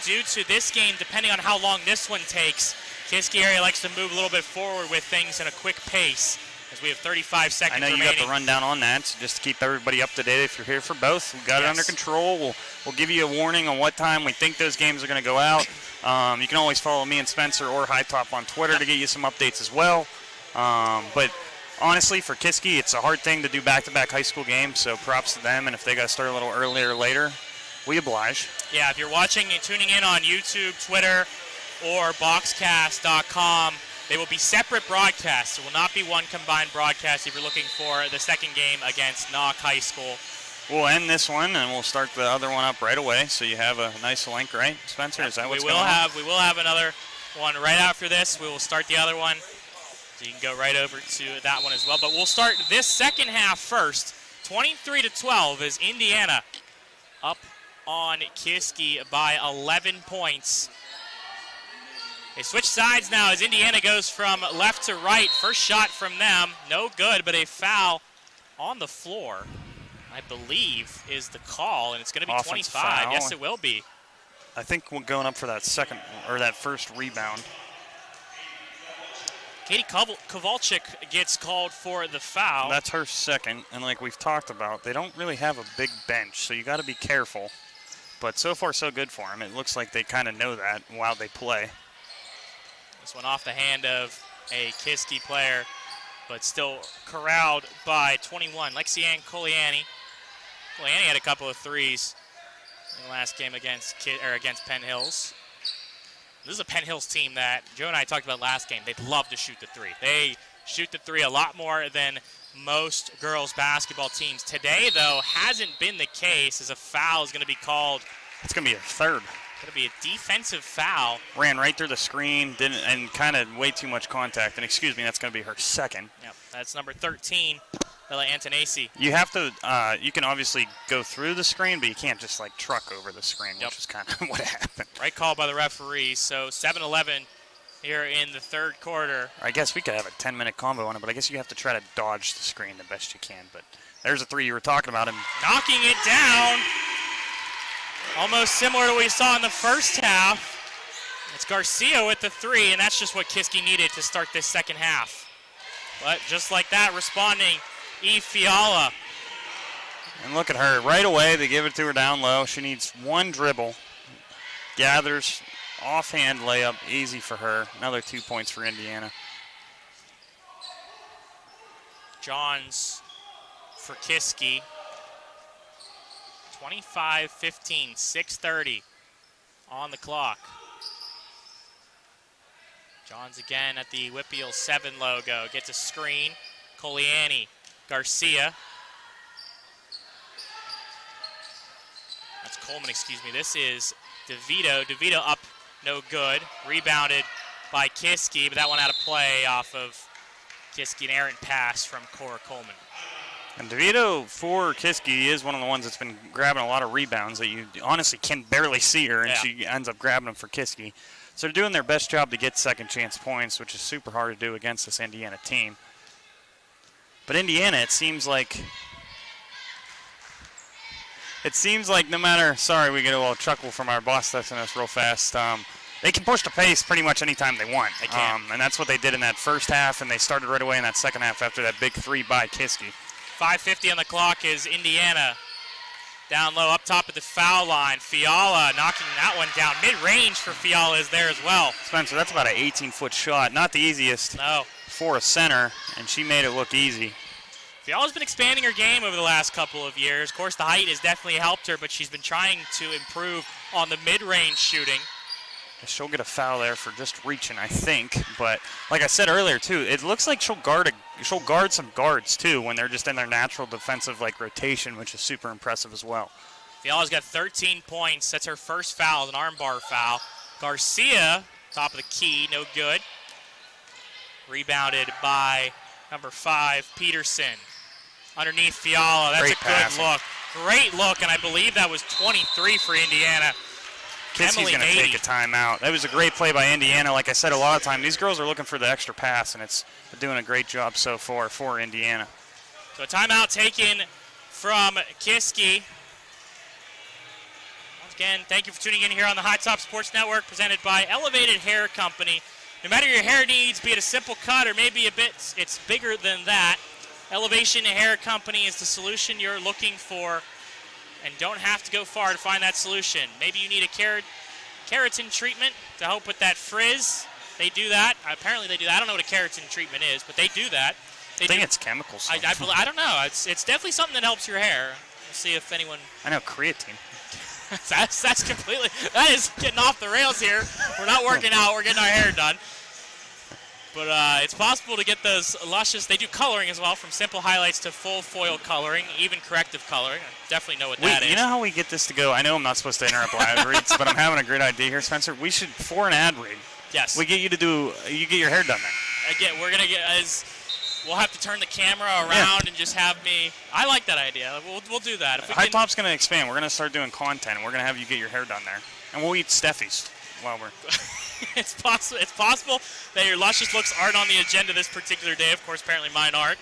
due to this game, depending on how long this one takes. Kiski area likes to move a little bit forward with things in a quick pace, as we have 35 seconds remaining. I know you got the rundown on that, so just to keep everybody up to date if you're here for both. We've got it under control. We'll give you a warning on what time we think those games are going to go out. You can always follow me and Spencer or High Top on Twitter to get you some updates as well. But honestly, for Kiski, it's a hard thing to do back-to-back high school games, so props to them. And if they got to start a little earlier or later, we oblige. Yeah, if you're watching and tuning in on YouTube, Twitter, or Boxcast.com, they will be separate broadcasts. It will not be one combined broadcast if you're looking for the second game against Knock High School. We'll end this one, and we'll start the other one up right away, so you have a nice link, right, Spencer? Is that what's going on? We will have another one right after this. We will start the other one, so you can go right over to that one as well. But we'll start this second half first. 23-12 is Indiana up on Kiski by 11 points. They switch sides now as Indiana goes from left to right. First shot from them, no good, but a foul on the floor, I believe, is the call, and it's going to be Offensive 25. foul. Yes, it will be. I think we're going up for that second, or that first rebound. Katie Kowalczyk gets called for the foul. That's her second, and like we've talked about, they don't really have a big bench, so you got to be careful. But so far, so good for them. It looks like they kind of know that while they play. This one off the hand of a Kiski player, but still corralled by 21. Lexianne Coliani. Coliani had a couple of threes in the last game against Penn Hills. This is a Penn Hills team that Joe and I talked about last game. They love to shoot the three. They shoot the three a lot more than most girls basketball teams. Today, though, hasn't been the case, as a foul is going to be called. It's going to be a third. Going to be a defensive foul. Ran right through the screen, and kind of way too much contact. And excuse me, that's going to be her second. Yep, that's number 13, Bella Antonacci. You have to, you can obviously go through the screen, but you can't just like truck over the screen, which is kind of what happened. Right call by the referee. So 7-11 here in the third quarter. I guess we could have a 10-minute combo on it, but I guess you have to try to dodge the screen the best you can. But there's a three you were talking about. And knocking it down. Almost similar to what we saw in the first half. It's Garcia with the three, and that's just what Kiski needed to start this second half. But just like that, responding, Eve Fiala. And look at her. Right away, they give it to her down low. She needs one dribble. Gathers, offhand layup, easy for her. Another 2 points for Indiana. Johns for Kiski. 25-15, 6:30 on the clock. Johns again at the WPIAL 7 logo. Gets a screen. Coliani. Garcia. That's Coleman, excuse me. This is DeVito. DeVito up, no good. Rebounded by Kiski, but that one out of play off of Kiski. An errant pass from Cora Coleman. And DeVito for Kiski is one of the ones that's been grabbing a lot of rebounds that you honestly can barely see her, and she ends up grabbing them for Kiski. So they're doing their best job to get second chance points, which is super hard to do against this Indiana team. But Indiana, it seems like no matter, sorry, we get a little chuckle from our boss texting us real fast. They can push the pace pretty much anytime they want. They can. And that's what they did in that first half, and they started right away in that second half after that big three by Kiski. 5:50 on the clock is Indiana. Down low, up top at the foul line. Fiala knocking that one down. Mid-range for Fiala is there as well. Spencer, that's about an 18-foot shot. Not the easiest for a center, and she made it look easy. Fiala's been expanding her game over the last couple of years. Of course, the height has definitely helped her, but she's been trying to improve on the mid-range shooting. She'll get a foul there for just reaching, I think. But like I said earlier, too, it looks like she'll guard some guards, too, when they're just in their natural defensive rotation, which is super impressive as well. Fiala's got 13 points. That's her first foul, an armbar foul. Garcia, top of the key, no good. Rebounded by number 5, Peterson. Underneath Fiala, that's Great a good passing. look. Great look, and I believe that was 23 for Indiana. Kiski's going to take a timeout. That was a great play by Indiana. Like I said, a lot of time, these girls are looking for the extra pass, and it's doing a great job so far for Indiana. So a timeout taken from Kiski. Once again, thank you for tuning in here on the High Top Sports Network, presented by Elevated Hair Company. No matter your hair needs, be it a simple cut or maybe it's bigger than that, Elevation Hair Company is the solution you're looking for. And don't have to go far to find that solution. Maybe you need a keratin treatment to help with that frizz. They do that. Apparently they do that. I don't know what a keratin treatment is, but they do that. I think it's chemicals. I don't know. It's definitely something that helps your hair. We'll see if anyone... I know, creatine. that's completely... That is getting off the rails here. We're not working out. We're getting our hair done. But it's possible to get those luscious. They do coloring as well, from simple highlights to full foil coloring, even corrective coloring. I definitely know what that is. You know how we get this to go? I know I'm not supposed to interrupt ad reads, but I'm having a great idea here, Spencer. We should, for an ad read, yes, we get you get your hair done there. Again, we'll have to turn the camera around and just have me. I like that idea. We'll do that. If we High Top's going to expand. We're going to start doing content. We're going to have you get your hair done there, and we'll eat Steffi's while we're. It's possible that your luscious looks aren't on the agenda this particular day. Of course, apparently mine aren't.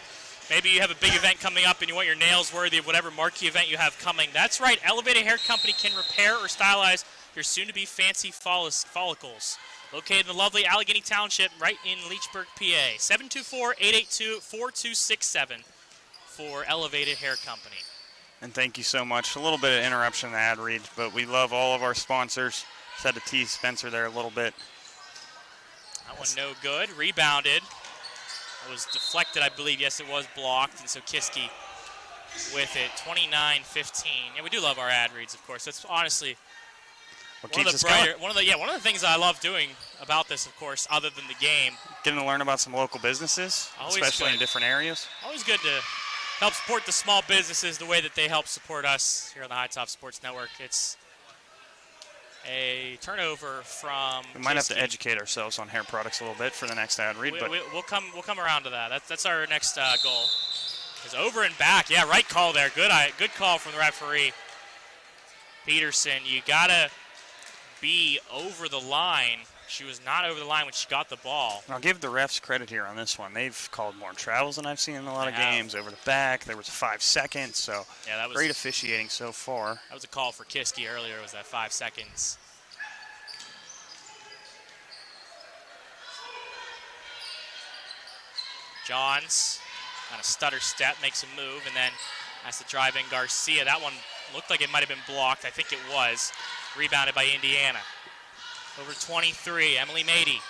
Maybe you have a big event coming up and you want your nails worthy of whatever marquee event you have coming. That's right. Elevated Hair Company can repair or stylize your soon-to-be fancy follicles. Located in the lovely Allegheny Township, right in Leechburg, PA. 724-882-4267 for Elevated Hair Company. And thank you so much. A little bit of interruption in the ad read, but we love all of our sponsors. Just had to tease Spencer there a little bit. That one no good. Rebounded. It was deflected, I believe. Yes, it was blocked, and so Kiski with it. 29-15. Yeah, we do love our ad reads, of course. That's honestly... what keeps us going. One of the things I love doing about this, of course, other than the game. Getting to learn about some local businesses, especially in different areas. Always good to help support the small businesses the way that they help support us here on the High Top Sports Network. It's a turnover from We might have Kiski. to educate ourselves on hair products a little bit for the next ad read, but We'll come around to that. That's our next goal. Is over and back. Yeah, right call there. Good call from the referee. Peterson, you gotta be over the line. She was not over the line when she got the ball. I'll give the refs credit here on this one. They've called more travels than I've seen in a lot of games. Over the back, there was 5 seconds, so yeah, that was great officiating so far. That was a call for Kiski earlier. Was that 5 seconds? Johns on a stutter step makes a move and then has to drive in Garcia. That one looked like it might have been blocked. I think it was. Rebounded by Indiana. Over 23, Emily Mady.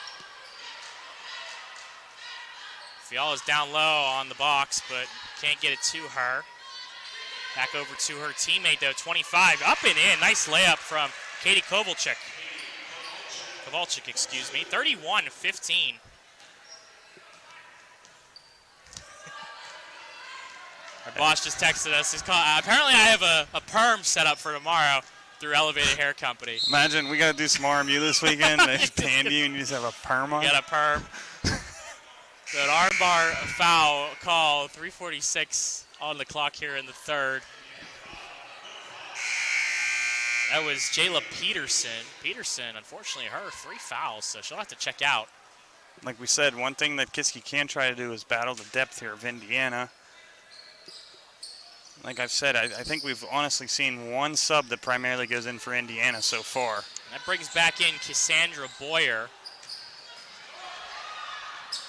Fiala's down low on the box, but can't get it to her. Back over to her teammate, though, 25. Up and in. Nice layup from Katie Kowalczyk. 31-15. Our boss just texted us. Apparently I have a perm set up for tomorrow through Elevated Hair Company. Imagine we got to do some RMU this weekend. They tanned you and you just have a perm on. You got a perm. So an armbar foul call, 3:46 on the clock here in the third. That was Jayla Peterson. Peterson, unfortunately, her 3 fouls, so she'll have to check out. Like we said, one thing that Kiski can try to do is battle the depth here of Indiana. Like I've said, I think we've honestly seen one sub that primarily goes in for Indiana so far. That brings back in Cassandra Boyer.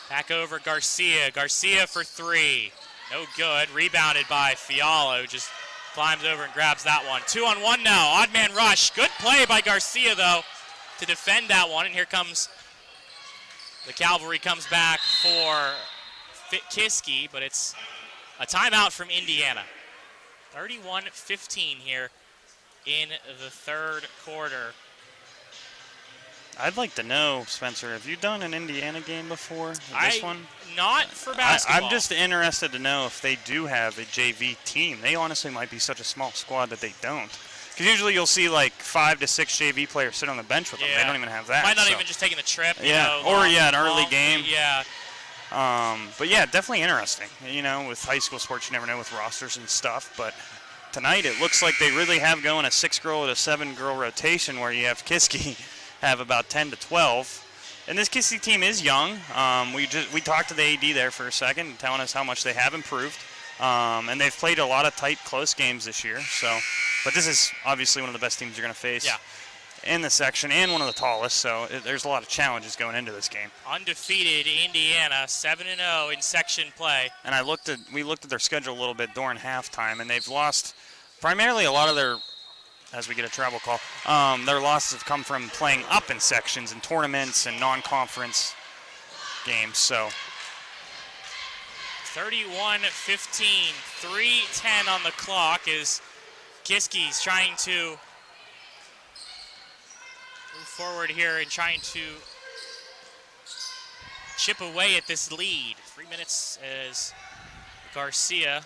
Back over Garcia. Garcia for 3. No good. Rebounded by Fiala, who just climbs over and grabs that one. 2-on-1 now. Odd man rush. Good play by Garcia, though, to defend that one. And here comes the Cavalry comes back for Kiski, but it's a timeout from Indiana. 31-15 here in the third quarter. I'd like to know, Spencer, have you done an Indiana game before? This one? Not for basketball. I'm just interested to know if they do have a JV team. They honestly might be such a small squad that they don't. Because usually you'll see like 5 to 6 JV players sit on the bench with them. They don't even have that. Might not even just taking the trip. Yeah, you know, an early game. Yeah. But yeah, definitely interesting. You know, with high school sports, you never know with rosters and stuff. But tonight it looks like they really have going a 6-girl and a 7-girl rotation where you have Kiski have about 10 to 12. And this Kiski team is young. We talked to the AD there for a second, telling us how much they have improved. And they've played a lot of tight, close games this year. But this is obviously one of the best teams you're going to face in the section and one of the tallest. So there's a lot of challenges going into this game. Undefeated Indiana, 7-0 in section play. And we looked at their schedule a little bit during halftime, and they've lost primarily a lot of their, as we get a travel call, their losses have come from playing up in sections and tournaments and non-conference games. So 31-15, 3:10 on the clock as Kiski's trying to move forward here and trying to chip away at this lead. 3 minutes as Garcia.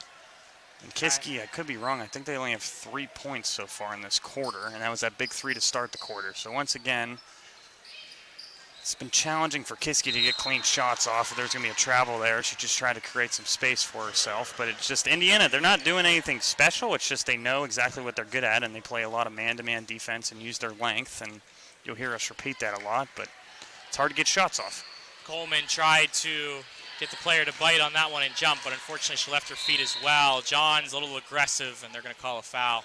And Kiski, I could be wrong, I think they only have 3 points so far in this quarter, and that was that big 3 to start the quarter. So once again, it's been challenging for Kiski to get clean shots off. If there's going to be a travel there, she just tried to create some space for herself. But it's just Indiana, they're not doing anything special. It's just they know exactly what they're good at, and they play a lot of man-to-man defense and use their length. And you'll hear us repeat that a lot, but it's hard to get shots off. Coleman tried to get the player to bite on that one and jump, but unfortunately she left her feet as well. John's a little aggressive, and they're going to call a foul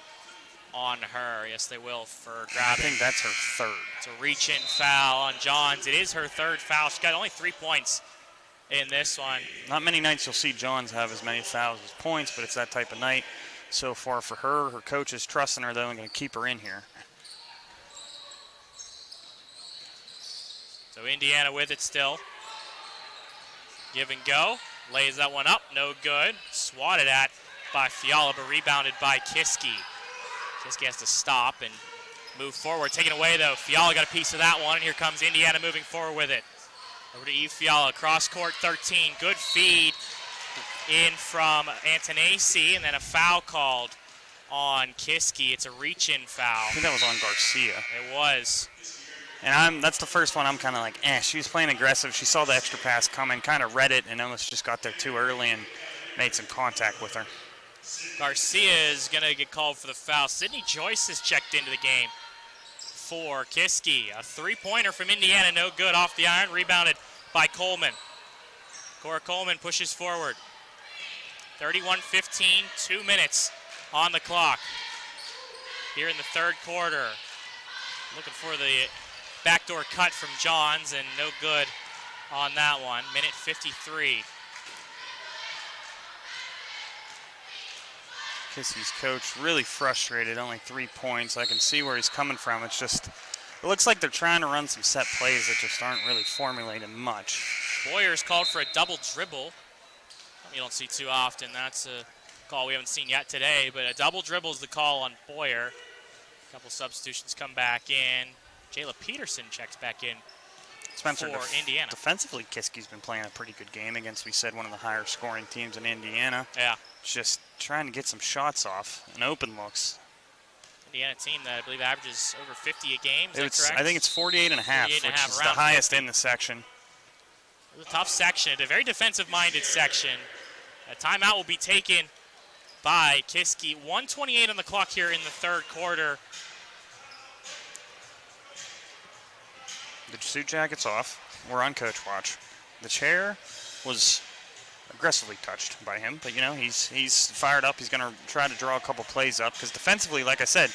on her. Yes, they will for grabbing. I think that's her third. It's a reach-in foul on Johns. It is her third foul. She's got only 3 points in this one. Not many nights you'll see Johns have as many fouls as points, but it's that type of night so far for her. Her coach is trusting her, though, and going to keep her in here. So Indiana with it still. Give and go. Lays that one up. No good. Swatted at by Fiala, but rebounded by Kiski. Kiski has to stop, and Move forward, taken away though. Fiala got a piece of that one, and here comes Indiana moving forward with it. Over to Eve Fiala, cross court 13. Good feed in from Antonacci, and then a foul called on Kiski. It's a reach-in foul. I think that was on Garcia. It was. And that's the first one I'm kind of like, she was playing aggressive. She saw the extra pass coming, kind of read it, and almost just got there too early and made some contact with her. Garcia is going to get called for the foul. Sydney Joyce has checked into the game for Kiski. A three-pointer from Indiana, no good off the iron, rebounded by Coleman. Cora Coleman pushes forward. 31-15, 2 minutes on the clock here in the third quarter. Looking for the backdoor cut from Johns, and no good on that one. Minute 53. Kiski's coach really frustrated, only 3 points. I can see where he's coming from. It's just, it looks like they're trying to run some set plays that just aren't really formulated much. Boyer's called for a double dribble. You don't see too often. That's a call we haven't seen yet today, but a double dribble is the call on Boyer. A couple substitutions come back in. Jayla Peterson checks back in Spencer, for Indiana. Defensively, Kiski's been playing a pretty good game against, we said, one of the higher scoring teams in Indiana. Yeah. Just trying to get some shots off and open looks. Indiana team that I believe averages over 50 a game. Is that correct? I think it's 48 and a half, which is the highest in the section. It was a tough section, a very defensive-minded section. A timeout will be taken by Kiski. 1:28 on the clock here in the third quarter. The suit jacket's off. We're on coach watch. The chair was aggressively touched by him, but he's fired up. He's going to try to draw a couple plays up because defensively, like I said,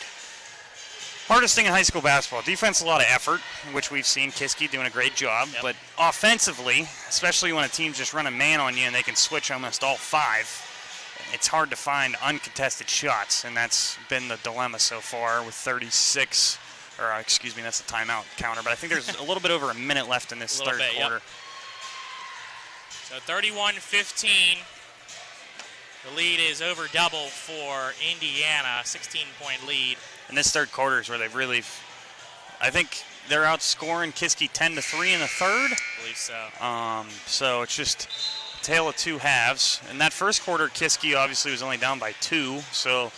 hardest thing in high school basketball. Defense, a lot of effort, which we've seen Kiski doing a great job. Yep. But offensively, especially when a team's just running man on you and they can switch almost all five, it's hard to find uncontested shots, and that's been the dilemma so far with 36. Or excuse me, that's a timeout counter. But I think there's a little bit over a minute left in this third quarter. Yep. So 31-15. The lead is over double for Indiana, 16-point lead. And this third quarter is where they've really, I think they're outscoring Kiski 10-3 in the third. I believe so. So it's just a tale of two halves. In that first quarter, Kiski obviously was only down by 2, so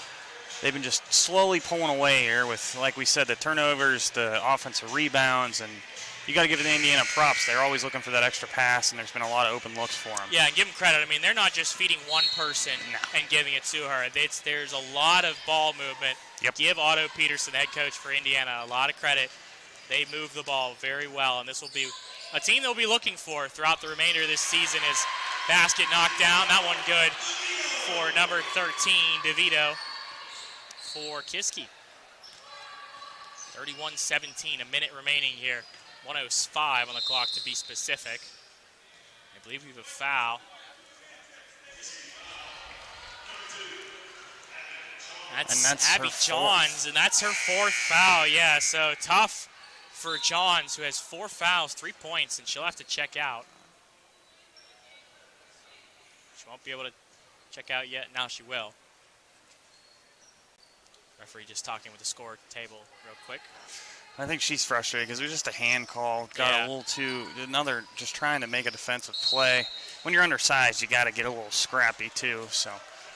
they've been just slowly pulling away here with, like we said, the turnovers, the offensive rebounds, and you got to give the Indiana props. They're always looking for that extra pass, and there's been a lot of open looks for them. Yeah, and give them credit. I mean, they're not just feeding one person and giving it to her. There's a lot of ball movement. Yep. Give Otto Peterson, head coach for Indiana, a lot of credit. They move the ball very well, and this will be a team they'll be looking for throughout the remainder of this season. Is basket knocked down. That one good for number 13, DeVito, for Kiski. 31-17, a minute remaining here. 1:05 on the clock to be specific. I believe we have a foul. That's Abby Johns, and that's her 4th foul. Yeah, so tough for Johns, who has 4 fouls, 3 points, and she'll have to check out. She won't be able to check out yet. Now she will. Referee just talking with the score table real quick. I think she's frustrated because it was just a hand call. Got a little too, just trying to make a defensive play. When you're undersized, you got to get a little scrappy too. So,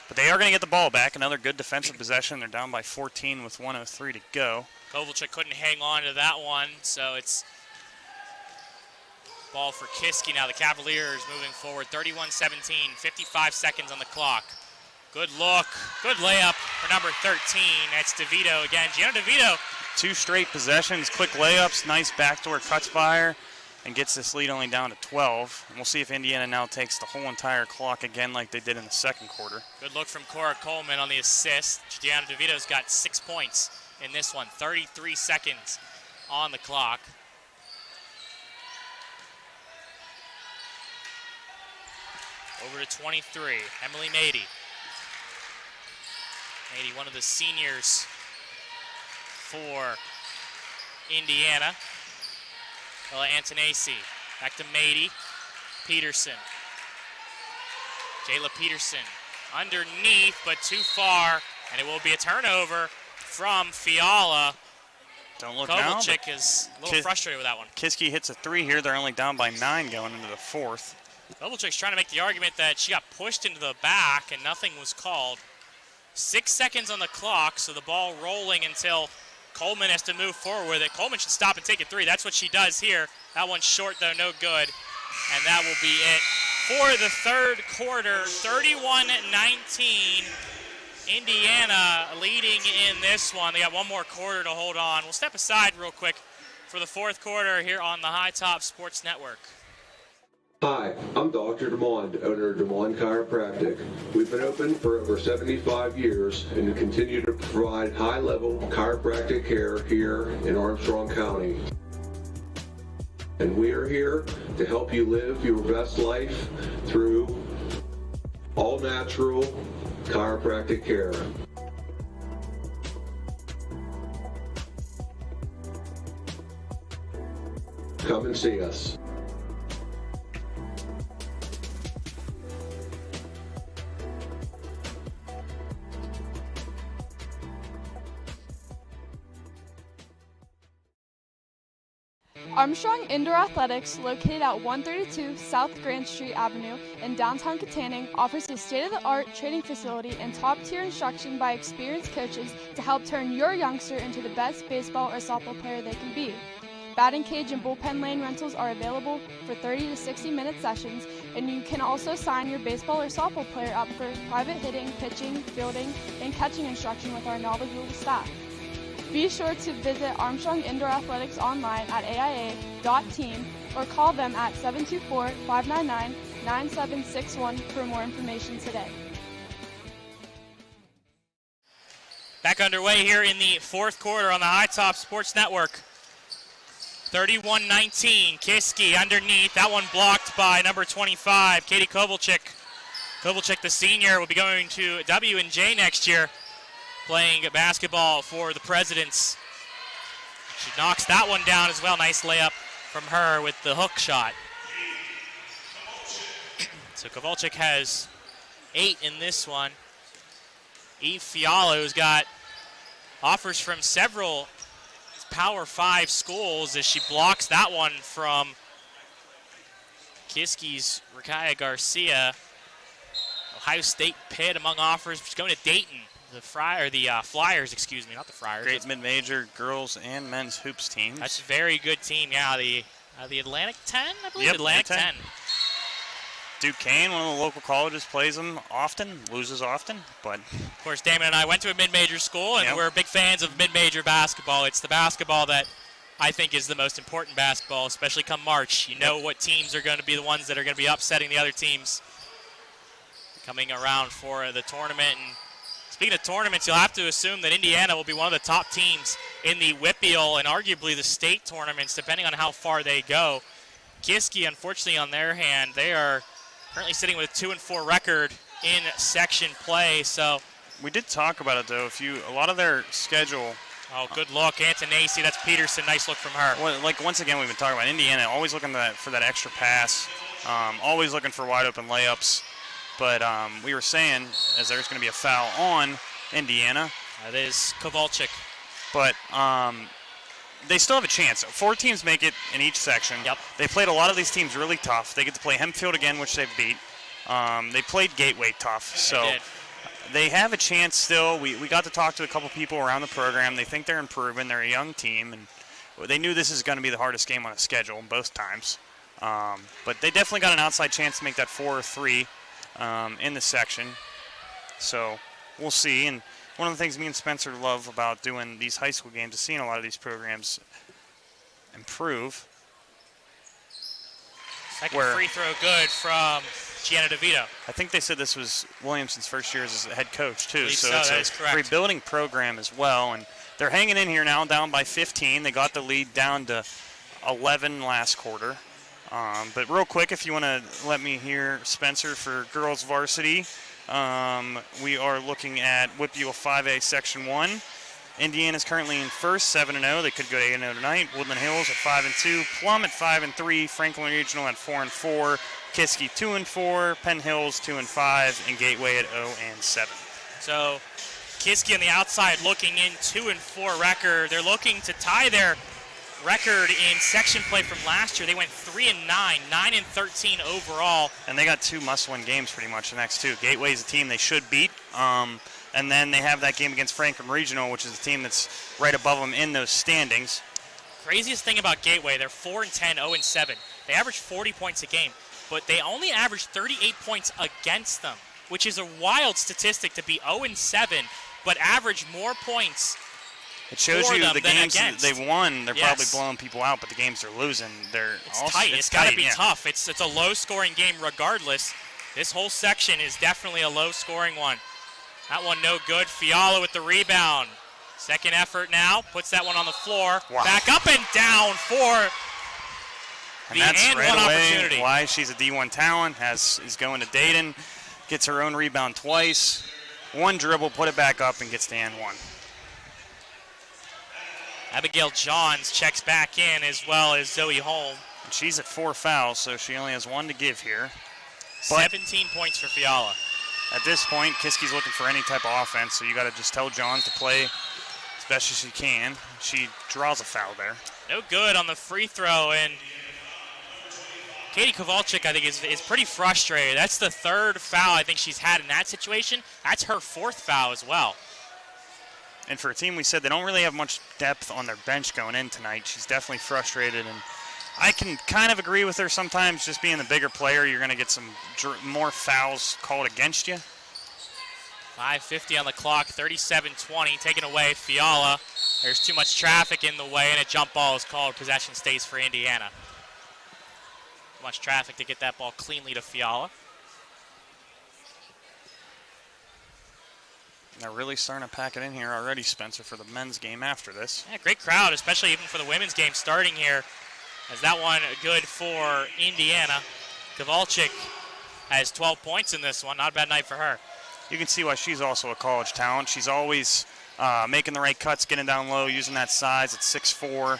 but they are going to get the ball back. Another good defensive possession. They're down by 14 with 1:03 to go. Kovalchuk couldn't hang on to that one, so it's ball for Kiski now. The Cavaliers moving forward, 31-17, 55 seconds on the clock. Good look, good layup for number 13. That's DeVito again. Gianna DeVito. 2 straight possessions, quick layups, nice backdoor cuts by her, and gets this lead only down to 12. And we'll see if Indiana now takes the whole entire clock again like they did in the second quarter. Good look from Cora Coleman on the assist. Gianna DeVito's got 6 points in this one. 33 seconds on the clock. Over to 23, Emily Mady. Mady, one of the seniors for Indiana. Ella Antonacci, back to Mady. Peterson. Jayla Peterson underneath, but too far, and it will be a turnover from Fiala. Don't look now. Kovalchik is a little frustrated with that one. Kiski hits a 3 here. They're only down by 9 going into the 4th. Kovalchik's trying to make the argument that she got pushed into the back and nothing was called. 6 seconds on the clock, so the ball rolling until Coleman has to move forward with it. Coleman should stop and take a 3. That's what she does here. That one's short, though, no good. And that will be it for the third quarter. 31-19. Indiana leading in this one. They got one more quarter to hold on. We'll step aside real quick for the fourth quarter here on the High Top Sports Network. Hi, I'm Dr. DeMond, owner of DeMond Chiropractic. We've been open for over 75 years and continue to provide high-level chiropractic care here in Armstrong County. And we are here to help you live your best life through all-natural chiropractic care. Come and see us. Armstrong Indoor Athletics, located at 132 South Grand Street Avenue in downtown Katanning, offers a state-of-the-art training facility and top-tier instruction by experienced coaches to help turn your youngster into the best baseball or softball player they can be. Batting cage and bullpen lane rentals are available for 30 to 60-minute sessions, and you can also sign your baseball or softball player up for private hitting, pitching, fielding, and catching instruction with our knowledgeable staff. Be sure to visit Armstrong Indoor Athletics online at aia.team or call them at 724-599-9761 for more information today. Back underway here in the fourth quarter on the High Top Sports Network. 31-19, Kiski underneath. That one blocked by number 25, Katie Kovalchik. Kovalchik, the senior, will be going to W&J next year, playing basketball for the Presidents. She knocks that one down as well. Nice layup from her with the hook shot. So Kovalchik has 8 in this one. Eve Fialo's got offers from several Power 5 schools as she blocks that one from Kiski's Rakaya Garcia. Ohio State Pitt among offers. She's going to Dayton. The Flyers, excuse me, not the Friars. Great mid-major girls and men's hoops teams. That's a very good team, yeah. The Atlantic 10, I believe? Yep, Atlantic 10. Duquesne, one of the local colleges, plays them often, loses often, but... Of course, Damon and I went to a mid-major school, and we're big fans of mid-major basketball. It's the basketball that I think is the most important basketball, especially come March. You know what teams are going to be the ones that are going to be upsetting the other teams coming around for the tournament. And speaking of tournaments, you'll have to assume that Indiana will be one of the top teams in the WPIAL and arguably the state tournaments, depending on how far they go. Kiski, unfortunately, on their hand, they are currently sitting with a 2-4 record in section play. So we did talk about it, though. A lot of their schedule. Oh, good look, Antonacci. That's Peterson. Nice look from her. Well, like once again, we've been talking about Indiana, always looking for that extra pass, always looking for wide open layups. But we were saying, as there's going to be a foul on Indiana. That is Kovalchik. But they still have a chance. 4 teams make it in each section. Yep. They played a lot of these teams really tough. They get to play Hempfield again, which they've beat. They played Gateway tough. So they have a chance still. We got to talk to a couple people around the program. They think they're improving. They're a young team, and they knew this is going to be the hardest game on the schedule both times. But they definitely got an outside chance to make that 4 or 3 in the section. So we'll see. And one of the things me and Spencer love about doing these high school games is seeing a lot of these programs improve. Second free throw good from Gianna DeVito. I think they said this was Williamson's first year as a head coach, too. So it's a rebuilding program as well. And they're hanging in here now, down by 15. They got the lead down to 11 last quarter. But real quick, if you want to let me hear Spencer for girls varsity, we are looking at WPIAL 5A Section 1. Indiana's currently in first, 7-0. They could go to 8-0 tonight. Woodland Hills at 5-2. Plum at 5-3. Franklin Regional at 4-4. Kiski 2-4. Penn Hills 2-5. And Gateway at 0-7. So Kiski on the outside looking in, 2-4 record. They're looking to tie their record in section play from last year. They went 3-9, 9-13 overall. And they got 2 must-win games pretty much the next 2. Gateway's a team they should beat. And then they have that game against Franklin Regional, which is a team that's right above them in those standings. Craziest thing about Gateway, they're 4-10, 0-7. They average 40 points a game, but they only average 38 points against them, which is a wild statistic to be 0-7, but average more points. It shows you the games that they've won, they're probably blowing people out, but the games they're losing, it's tight. It's got to be tough. It's a low-scoring game regardless. This whole section is definitely a low-scoring one. That one no good. Fiala with the rebound. Second effort now. Puts that one on the floor. Wow. Back up and down for and that's and right one away opportunity. Why she's a D1 talent. Is going to Dayton. Gets her own rebound twice. One dribble, put it back up, and gets the and one. Abigail Johns checks back in as well as Zoe Holm. And she's at 4 fouls, so she only has 1 to give here. But 17 points for Fiala. At this point, Kiski's looking for any type of offense, so you got to just tell Johns to play as best as she can. She draws a foul there. No good on the free throw, and Katie Kowalczyk, I think, is pretty frustrated. That's the 3rd foul I think she's had in that situation. That's her 4th foul as well. And for a team, we said they don't really have much depth on their bench going in tonight. She's definitely frustrated, and I can kind of agree with her sometimes. Just being the bigger player, you're going to get some more fouls called against you. 5:50 on the clock, 37-20, taken away Fiala. There's too much traffic in the way, and a jump ball is called. Possession stays for Indiana. Too much traffic to get that ball cleanly to Fiala. They're really starting to pack it in here already, Spencer, for the men's game after this. Yeah, great crowd, especially even for the women's game starting here. As that one good for Indiana. Kowalczyk has 12 points in this one. Not a bad night for her. You can see why she's also a college talent. She's always making the right cuts, getting down low, using that size at 6'4".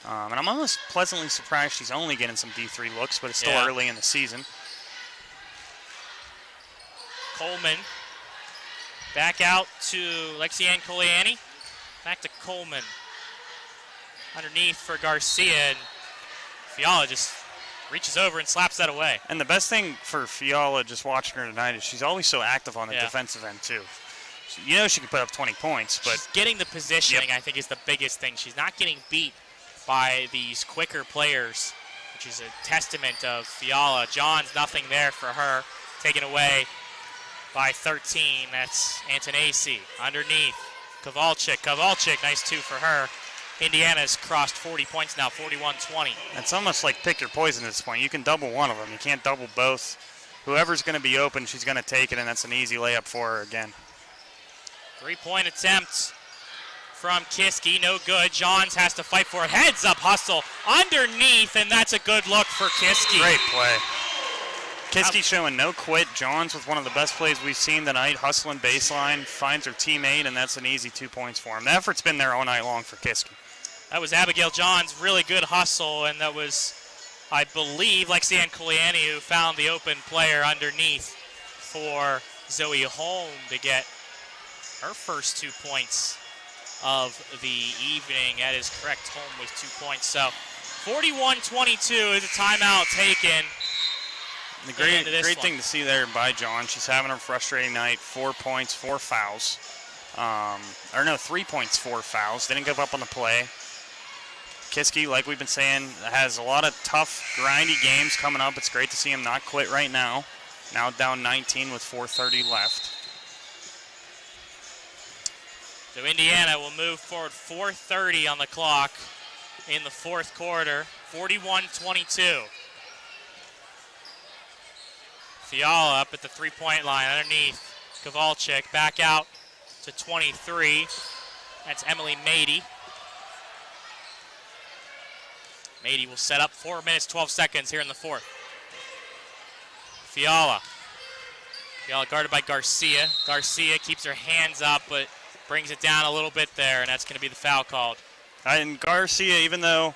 And I'm almost pleasantly surprised she's only getting some D3 looks, but it's still early in the season. Coleman back out to Lexi-Ann Koliani. Back to Coleman. Underneath for Garcia, and Fiala just reaches over and slaps that away. And the best thing for Fiala, just watching her tonight, is she's always so active on the defensive end, too. You know she can put up 20 points, but she's getting the positioning, I think, is the biggest thing. She's not getting beat by these quicker players, which is a testament of Fiala. Johns, nothing there for her. Taken away by 13. That's Antonacci. Underneath, Kowalczyk. Kowalczyk, nice 2 for her. Indiana's crossed 40 points now, 41-20. It's almost like pick your poison at this point. You can double one of them. You can't double both. Whoever's going to be open, she's going to take it, and that's an easy layup for her again. 3-point attempt from Kiski, no good. Johns has to fight for it. Heads up hustle underneath, and that's a good look for Kiski. Great play. Kiski showing no quit. Johns with one of the best plays we've seen tonight, hustling baseline, finds her teammate, and that's an easy 2 points for him. The effort's been there all night long for Kiski. That was Abigail Johns' really good hustle, and that was, I believe, Lexi-Ann Koliani who found the open player underneath for Zoe Holm to get her first 2 points of the evening. That is correct. Holm with 2 points. So 41-22 is a timeout taken. The great thing to see there by John. She's having a frustrating night. 4 points, 4 fouls. 3 points, 4 fouls. Didn't give up on the play. Kiski, like we've been saying, has a lot of tough, grindy games coming up. It's great to see him not quit right now. Now down 19 with 4:30 left. So Indiana will move forward, 4:30 on the clock in the fourth quarter, 41-22. Fiala up at the three-point line underneath. Kowalczyk back out to 23. That's Emily Mady. Mady will set up 4 minutes, 12 seconds here in the fourth. Fiala guarded by Garcia. Garcia keeps her hands up, but brings it down a little bit there, and that's going to be the foul called. And Garcia, even though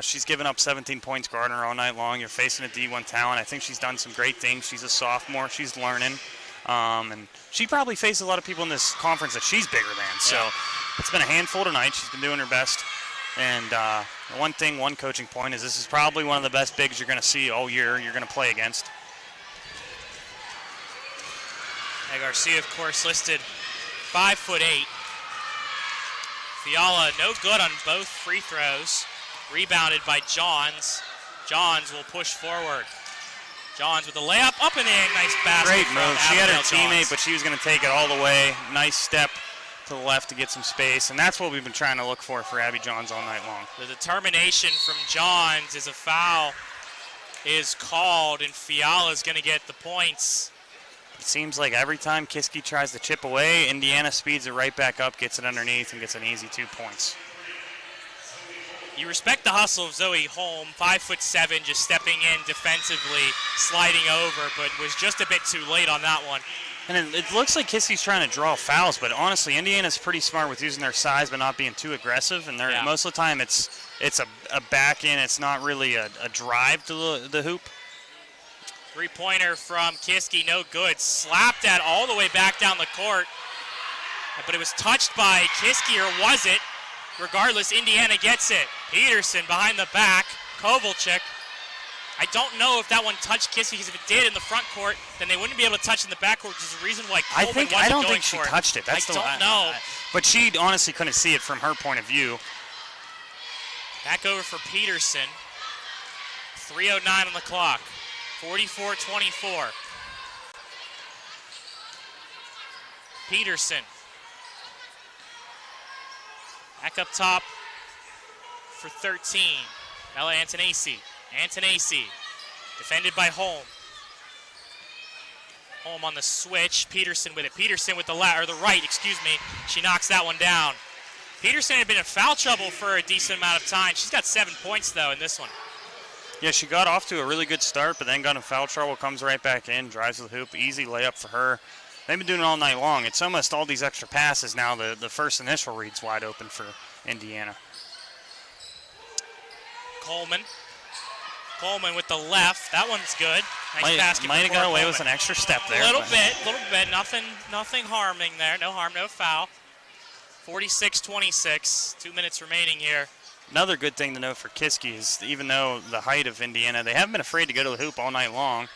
she's given up 17 points guarding her all night long, you're facing a D1 talent. I think she's done some great things. She's a sophomore. She's learning. And she probably faces a lot of people in this conference that she's bigger than. So it's been a handful tonight. She's been doing her best. And one coaching point is this is probably one of the best bigs you're going to see all year you're going to play against. Garcia, of course, listed 5'8". Fiala no good on both free throws. Rebounded by Johns. Johns will push forward. Johns with the layup, up and in. Nice basket. Great move. She had her teammate, Johns. but she was going to take it all the way. Nice step to the left to get some space, and that's what we've been trying to look for Abby Johns all night long. The determination from Johns is a foul is called, and Fiala's going to get the points. It seems like every time Kiski tries to chip away, Indiana speeds it right back up, gets it underneath, and gets an easy 2 points. You respect the hustle of Zoe Holm, 5'7", just stepping in defensively, sliding over, but was just a bit too late on that one. And it looks like Kiski's trying to draw fouls, but honestly, Indiana's pretty smart with using their size but not being too aggressive. And most of the time, it's a back in. It's not really a drive to the hoop. Three-pointer from Kiski, no good. Slapped at all the way back down the court, but it was touched by Kiski, or was it? Regardless, Indiana gets it. Peterson behind the back. Kovalchuk. I don't know if that one touched Kiski, because if it did in the front court, then they wouldn't be able to touch in the back court, which is the reason why Coleman I don't think she touched it. I don't know. But she honestly couldn't see it from her point of view. Back over for Peterson. 3:09 on the clock. 44-24. Peterson. Back up top for 13. Bella Antonacci. Antonacci. Defended by Holm. Holm on the switch. Peterson with it. Peterson with the right, excuse me. She knocks that one down. Peterson had been in foul trouble for a decent amount of time. She's got 7 points, though, in this one. Yeah, she got off to a really good start, but then got in foul trouble, comes right back in, drives to the hoop. Easy layup for her. They've been doing it all night long. It's almost all these extra passes now. The first initial read's wide open for Indiana. Coleman with the left. That one's good. Nice basket. Might have got away with an extra step there. A little bit. Nothing harming there. No harm, no foul. 46-26. 2 minutes remaining here. Another good thing to note for Kiski is even though the height of Indiana, they haven't been afraid to go to the hoop all night long.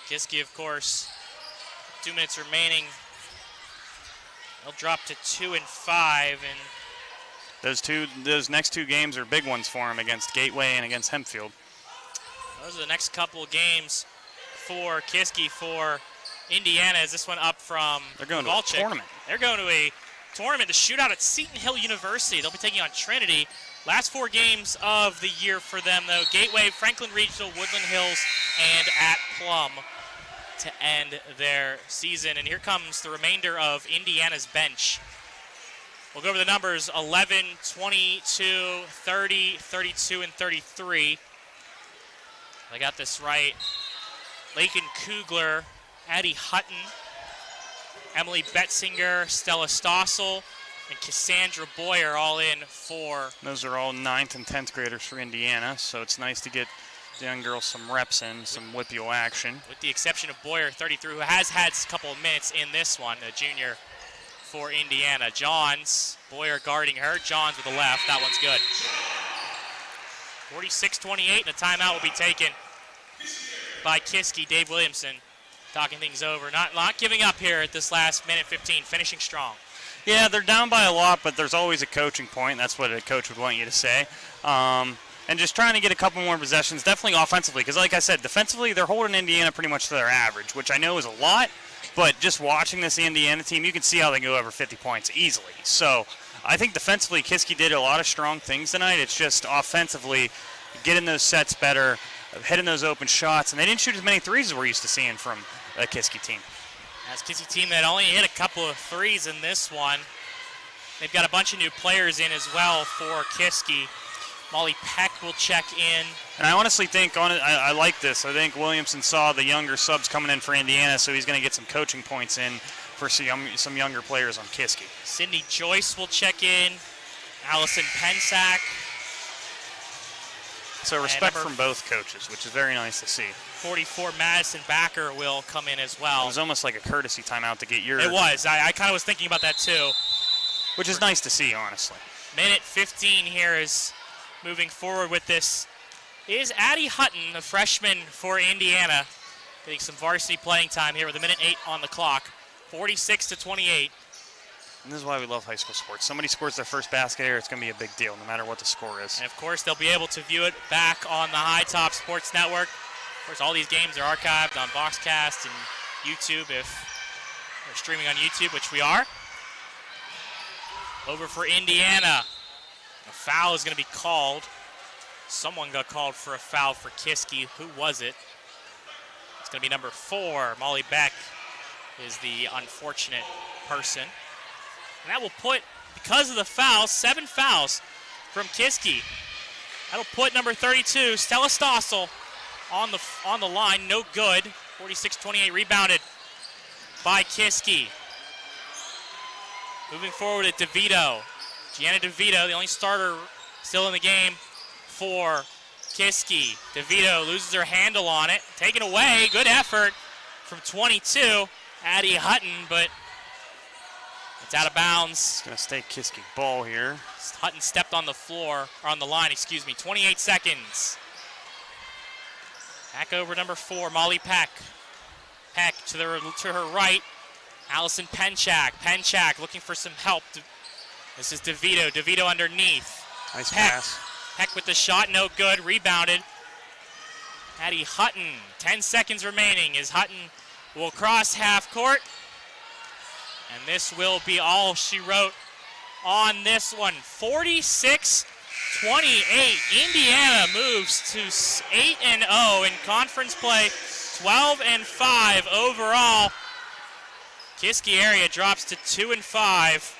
Kiski, of course, 2 minutes remaining. They'll drop to 2 and 5, and those next two games are big ones for him against Gateway and against Hempfield. Those are the next couple of games for Kiski. For Indiana, is this one up from They're going Kovalchuk. to a tournament. They're going to a tournament, the shootout at Seton Hill University. They'll be taking on Trinity. Last 4 games of the year for them, though. Gateway, Franklin Regional, Woodland Hills, and at Plum to end their season. And here comes the remainder of Indiana's bench. We'll go over the numbers: 11, 22, 30, 32, and 33. I got this right. Lakin Kugler, Addie Hutton, Emily Betzinger, Stella Stossel, and Cassandra Boyer all in for. Those are all 9th and 10th graders for Indiana, so it's nice to get the young girls some reps in, some WPIAL action. With the exception of Boyer, 33, who has had a couple of minutes in this one, a junior for Indiana. Johns, Boyer guarding her. Johns with the left. That one's good. 46-28, and a timeout will be taken by Kiski. Dave Williamson talking things over. Not giving up here at this last minute 15, finishing strong. Yeah, they're down by a lot, but there's always a coaching point. That's what a coach would want you to say. And just trying to get a couple more possessions, definitely offensively, because like I said, defensively, they're holding Indiana pretty much to their average, which I know is a lot, but just watching this Indiana team, you can see how they go over 50 points easily. So I think defensively, Kiski did a lot of strong things tonight. It's just offensively, getting those sets better, hitting those open shots, and they didn't shoot as many threes as we're used to seeing from a Kiski team. That's a Kiski team that only hit a couple of threes in this one. They've got a bunch of new players in as well for Kiski. Molly Peck will check in. And I honestly think, I like this. I think Williamson saw the younger subs coming in for Indiana, so he's going to get some coaching points in for some younger players on Kiski. Sydney Joyce will check in. Allison Pensack. So respect from both coaches, which is very nice to see. 44, Madison Backer will come in as well. It was almost like a courtesy timeout to get your... It was. I kind of was thinking about that too. Which is nice to see, honestly. Minute 15 here is moving forward with this. Is Addie Hutton, a freshman for Indiana, getting some varsity playing time here with a minute 8 on the clock. 46-28. And this is why we love high school sports. Somebody scores their first basket here, it's going to be a big deal, no matter what the score is. And, of course, they'll be able to view it back on the High Top Sports Network. Of course, all these games are archived on Boxcast and YouTube if we're streaming on YouTube, which we are. Over for Indiana. A foul is going to be called. Someone got called for a foul for Kiski. Who was it? It's going to be number 4. Molly Beck is the unfortunate person. And that will put, because of the foul, 7 fouls from Kiski. That'll put number 32, Stella Stossel, on the line. No good. 46-28, rebounded by Kiski. Moving forward at DeVito. Gianna DeVito, the only starter still in the game for Kiski. DeVito loses her handle on it. Taken away. Good effort from 22. Addie Hutton, but it's out of bounds. It's going to stay Kiski ball here. Hutton stepped on the floor, or on the line, 28 seconds. Back over number 4, Molly Peck. Peck to her right. Allison Penchak. Penchak looking for some help. This is DeVito. DeVito underneath. Nice Peck. pass. Peck with the shot, no good. Rebounded. Addie Hutton. 10 seconds remaining as Hutton will cross half court. And this will be all she wrote on this one. 46-28. Indiana moves to 8-0 in conference play. 12-5 overall. Kiski area drops to 2-5.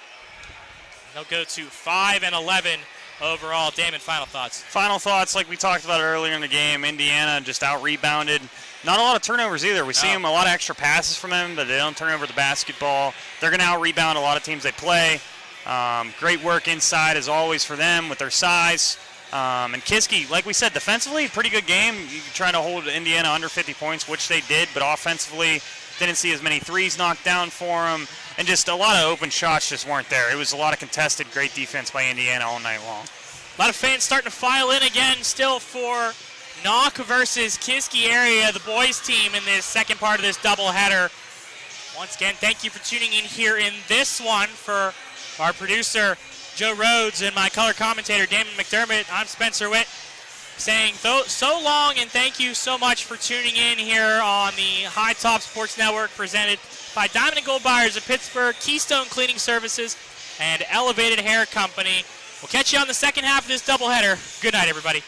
They'll go to 5-11 overall. Damon, final thoughts. Final thoughts, like we talked about earlier in the game, Indiana just out-rebounded. Not a lot of turnovers either. We see them, a lot of extra passes from them, but they don't turn over the basketball. They're going to out-rebound a lot of teams they play. Great work inside, as always, for them with their size. And Kiski, like we said, defensively, pretty good game. You're trying to hold Indiana under 50 points, which they did, but offensively, didn't see as many threes knocked down for them. And just a lot of open shots just weren't there. It was a lot of contested, great defense by Indiana all night long. A lot of fans starting to file in again still for Knock versus Kiski area, the boys team in this second part of this doubleheader. Once again, thank you for tuning in here in this one. For our producer, Joe Rhodes, and my color commentator, Damon McDermott, I'm Spencer Witt, saying so long and thank you so much for tuning in here on the High Top Sports Network, presented by Diamond and Gold Buyers of Pittsburgh, Keystone Cleaning Services, and Elevated Hair Company. We'll catch you on the second half of this doubleheader. Good night, everybody.